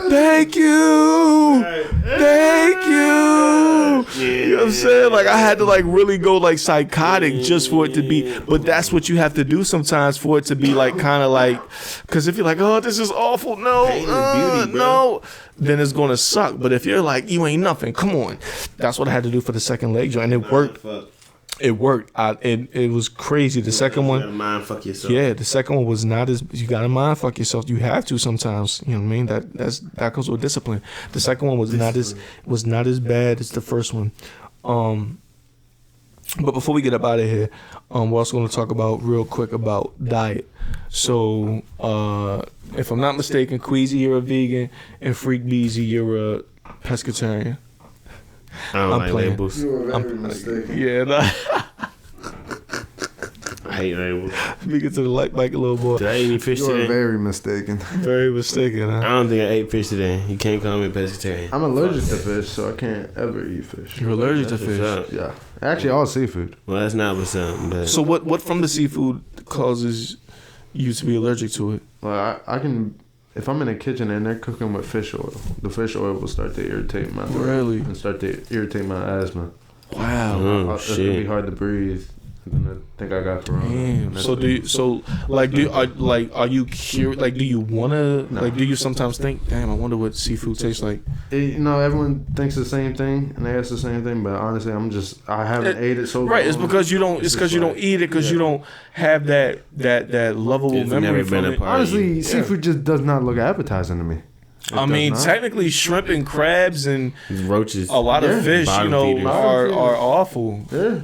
Thank you. Thank you. You know what I'm saying? Like, I had to, like, really go, like, psychotic just for it to be. But that's what you have to do sometimes for it to be, like, kind of like. Because if you're like, oh, this is awful. No. Beauty, no. Then it's going to suck. But if you're like, you ain't nothing. Come on. That's what I had to do for the second leg joint. And it worked. It worked. It was crazy. The second one, you gotta mind fuck yourself. Yeah, the second one was not as. You gotta mind fuck yourself. You have to sometimes. You know what I mean? That comes with discipline. The second one was not as bad as the first one. But before we get up out of here, we're also going to talk about real quick about diet. So, if I'm not mistaken, Queezy, you're a vegan, and Freak Beezy, you're a pescatarian. I don't like labels. You were very mistaken. Yeah, nah. I hate labels. Speaking to the light mic, little boy. Did I eat any fish You today? were very mistaken. Very mistaken, huh? I don't think I ate fish today. You can't call me a pescatarian. I'm allergic to fish, so I can't ever eat fish. You're allergic to fish? Yeah. Actually, all seafood. Well, that's not what's up. But So what from the seafood causes you to be allergic to it? Well, I can... If I'm in a kitchen and they're cooking with fish oil, the fish oil will start to irritate my throat. Really? And start to irritate my asthma. Wow. It's gonna be hard to breathe. And I think I got corona. Damn. So are you curious? Like, do you wanna? No. Like, do you sometimes think, damn, I wonder what seafood tastes like? Everyone thinks the same thing and they ask the same thing, but honestly, I haven't ate it so long. Right. It's because you don't. It's because you don't eat it because you don't have that lovable memory from it. Honestly, seafood just does not look appetizing to me. I mean, technically, shrimp and crabs and roaches, a lot of fish, are awful. Yeah.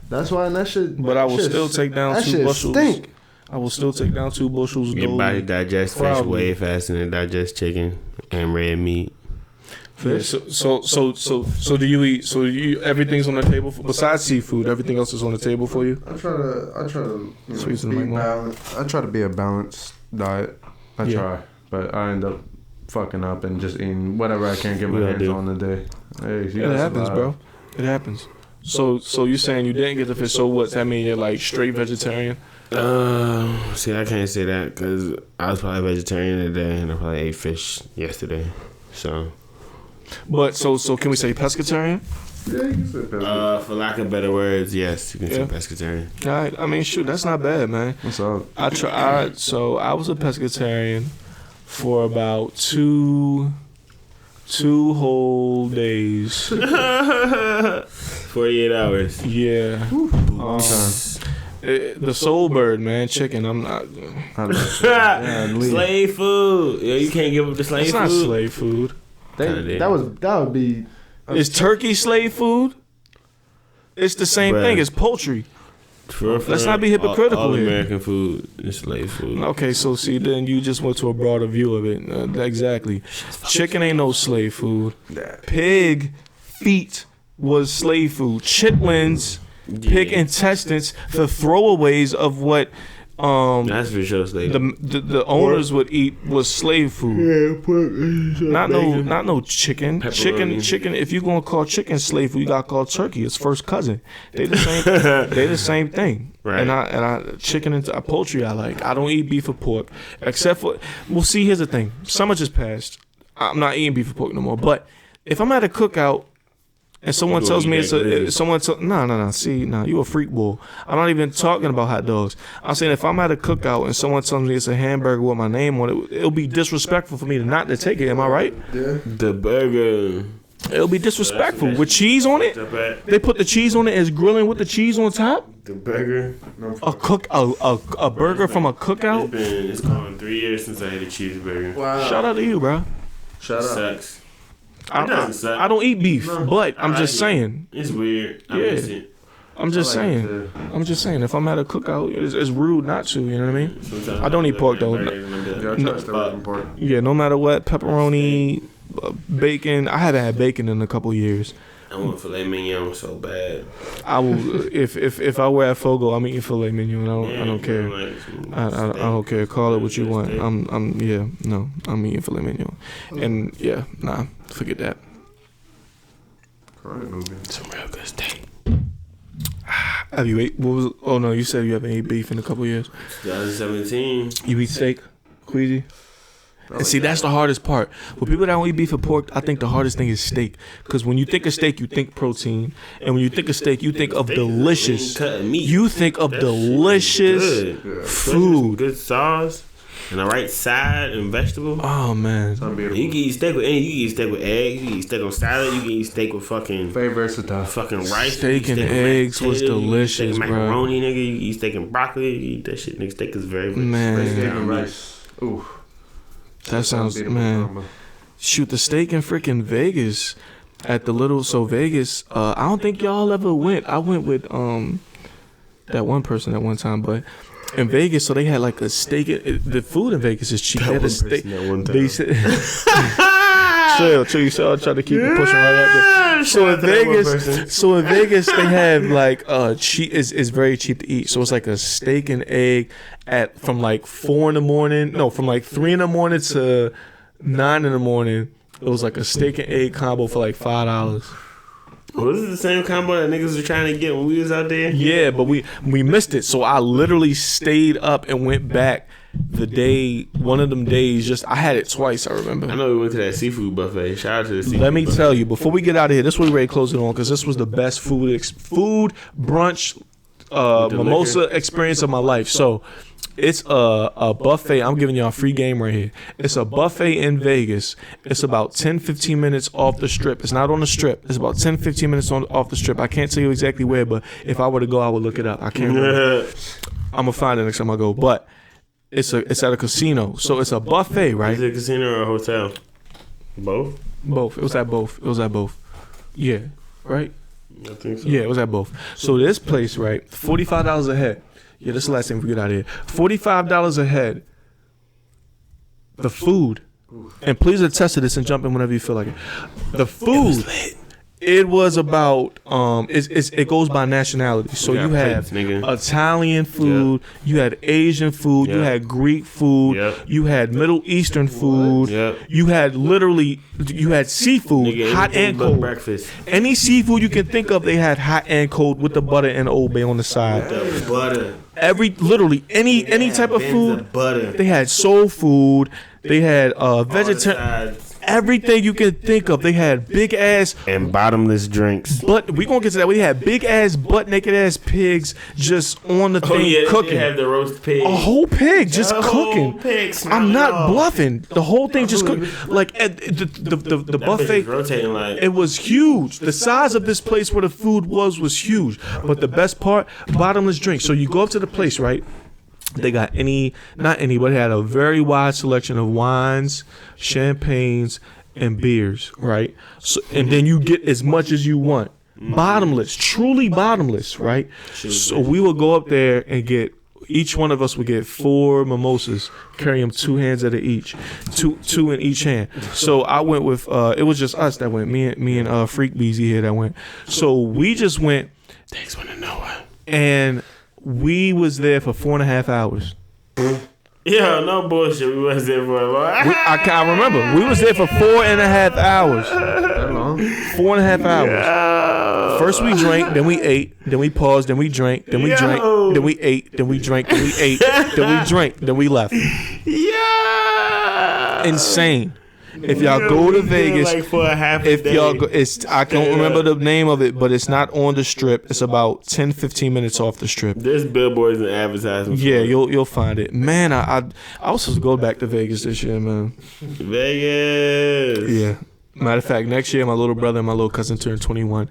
That's why that shit. But I will still take down 2 bushels. Stink. I will still take down 2 bushels. Your body digests fish way faster than it digests chicken and red meat. Fish. So do you eat? So you everything's on the table besides seafood. Everything else is on the table for you. I try to be balanced. I try to be a balanced diet. I try, but I end up fucking up and just eating whatever I can get my hands on the day. Hey, it happens, bro. It happens. So you're saying you didn't get the fish? So what's that mean? You're like straight vegetarian? See, I can't say that because I was probably vegetarian today and I probably ate fish yesterday. So, but so can we say pescatarian? Yeah, you can say pescatarian. For lack of better words, yes, you can say pescatarian. All right. I mean, shoot, that's not bad, man. What's up? So I was a pescatarian for about two whole days. 48 hours. Yeah. Long time. The soul bird, man, chicken. I'm not. Slave food. Yeah, you can't give up the slave food. It's not slave food. That would be. Is turkey slave food? It's the same thing. It's poultry. Let's not be hypocritical all here. American food is slave food. Okay, so see, then you just went to a broader view of it. Exactly. Chicken ain't no slave food. Pig feet was slave food. Chitlins, pig intestines, the throwaways of what that's for sure slave. The owners would eat was slave food. Yeah, not no chicken. Pepperoni. Chicken. If you gonna call chicken slave food, you gotta call turkey its first cousin. They the same. They the same thing. Right. And I chicken and poultry I like. I don't eat beef or pork except for. Well, see, here's the thing. Summer just passed. I'm not eating beef or pork no more. But if I'm at a cookout. And someone tells me it's no, you a freak bull. I'm not even talking about hot dogs. I'm saying if I'm at a cookout and someone tells me it's a hamburger with my name on it, it'll be disrespectful for me not to take it. Am I right? Yeah. The burger. It'll be disrespectful with cheese on it. They put the cheese on it as grilling with the cheese on top. The burger. A burger from a cookout. It's gone 3 years since I ate a cheeseburger. Wow. Shout out to you, bro. Shout out. Sucks. I don't eat beef, but I'm just saying. It's weird. I miss it. I'm just saying. If I'm at a cookout, it's rude not to. You know what I mean? I don't eat pork though. No matter what, pepperoni, bacon. I haven't had bacon in a couple years. I want filet mignon so bad. I will if I were at Fogo, I'm eating filet mignon. I don't care. I don't care. Call it what you want. I'm eating filet mignon. And forget that. Some real good steak. Have you ate? What was? Oh no, you said you haven't ate beef in a couple years. 2017. You eat steak, Queezy? And see, that's the hardest part. For people that don't eat beef or pork, I think the hardest thing is steak. Because when you think of steak, you think protein. And when you think of steak, you think of delicious. You think of delicious food. Good sauce. And the right side and vegetable. Oh man, you can eat steak with anything. You can eat steak with eggs. You can eat steak on salad. You can eat steak with fucking fucking rice. Steak and eggs was delicious, bro. Macaroni, nigga. You can eat steak and broccoli. You eat that shit, nigga. Steak is very steak and rice. Ooh, that sounds man. Shoot, the steak in freaking Vegas at the little Vegas. I don't think y'all ever went. I went with that one person at one time, but. In Vegas, so they had like a steak. The food in Vegas is cheap. They had a steak. They said, chill. You saw I tried to keep it pushing right at them. So in Vegas, they have like cheap. It's very cheap to eat. So it's like a steak and egg from like 4 in the morning. No, from like 3 in the morning to 9 in the morning. It was like a steak and egg combo for like $5. Was it the same combo that niggas were trying to get when we was out there? Yeah, but we missed it. So I literally stayed up and went back one of them days. I had it twice, I remember. I know we went to that seafood buffet. Shout out to the seafood Let me tell you, before we get out of here, this is where we're ready to close it on, because this was the best food brunch mimosa experience of my life. So it's a buffet. I'm giving y'all a free game right here. It's a buffet in Vegas. It's about 10-15 minutes off the strip. It's not on the strip. It's about 10-15 minutes off the strip. I can't tell you exactly where, but if I were to go, I would look it up. I can't remember. I'm gonna find it next time I go. But it's at a casino. So it's a buffet, right? Is it a casino or a hotel? Both? Both. It was at both. Yeah. Right? I think so. Yeah, it was at both. So this place, right, $45 a head. Yeah, this is the last thing we get out of here. $45 a head. The food, and please attest to this and jump in whenever you feel like it. The food, it was about it goes by nationality. So you have Italian food, you had Asian food, you had Greek food, you had Middle Eastern food, you had seafood, hot and cold. Breakfast. Any seafood you can think of, they had hot and cold with the butter and Old Bay on the side. The butter. Any type of food. Butter. They had soul food. They had vegetarian. Everything you can think of. They had big ass and bottomless drinks. But we gonna get to that. We had big ass butt naked ass pigs just on the thing cooking. They had the roast pig. A whole pig just cooking. I'm not bluffing. The whole thing just cooking. Like the buffet. Rotating like it was huge. The size of this place where the food was huge. But the best part, bottomless drinks. So you go up to the place, right? They got but they had a very wide selection of wines, champagnes, and beers, right? So, and then you get as much as you want. Bottomless, truly bottomless, right? So we would go up there and each one of us would get 4 mimosas, carry them 2 hands at each, two in each hand. So I went with, it was just us that went, me and Freak Beezy here that went. So we just went. Thanks for the Noah. And we was there for 4.5 hours. Yeah, no bullshit. We was there for a long. I can't remember. We was there for 4.5 hours. That long? 4.5 hours. Yeah. First we drank, then we ate, then we paused, then we drank, then we drank, then we ate, then we drank, then we ate, then we drank, then we left. Yeah. Insane. If y'all go to Vegas, like for a half if day. y'all go, I don't remember the name of it, but it's not on the strip. It's about 10-15 minutes off the strip. There's billboards and advertisements. Yeah, you'll find it. Man, I was supposed to go back to Vegas this year, man. Vegas. Yeah. Matter of fact, next year my little brother and my little cousin turned 21.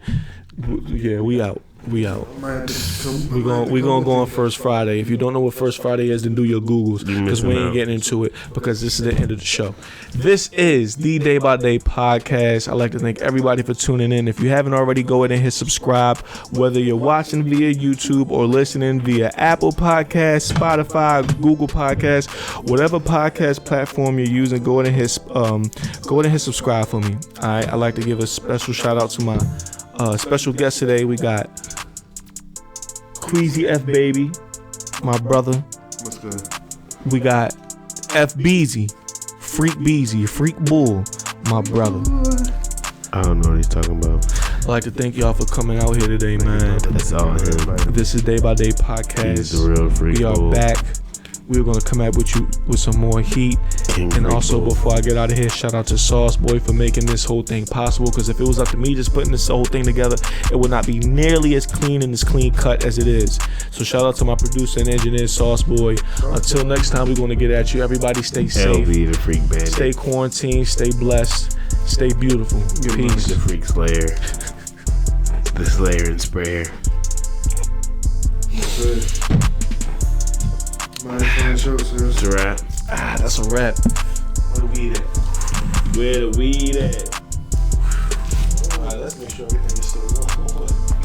Yeah, we out. We out. We gonna go on First Friday. If you don't know what First Friday is, then do your Googles, because we ain't getting into it, because this is the end of the show. This is the Day by Day podcast. I'd like to thank everybody for tuning in. If you haven't already, go ahead and hit subscribe, whether you're watching via YouTube or listening via Apple Podcasts, Spotify, Google Podcasts, whatever podcast platform you're using. Go ahead and hit subscribe for me. All right. I'd like to give a special shout out to my special guest today. We got Queezy F, baby, my brother. What's good? We got F Beezy, Freak Beezy, Freak Bull, my brother. I don't know what he's talking about. I'd like to thank y'all for coming out here today, man. That's all him. This is Day by Day podcast. He's the real Freak We are Bull. back. we're gonna come out with you with some more heat. And also, before I get out of here, shout out to Sauce Boy for making this whole thing possible. Because if it was up to me just putting this whole thing together, it would not be nearly as clean and as clean cut as it is. So shout out to my producer and engineer, Sauce Boy. Until next time, we're gonna get at you. Everybody stay safe. LB, the Freak Bandit. Stay quarantined. Stay blessed. Stay beautiful. Peace. The Freak Slayer. The Slayer and Sprayer. It's a wrap. That's a wrap. Where the weed at? Where the weed at? Alright, let's make sure everything is still on.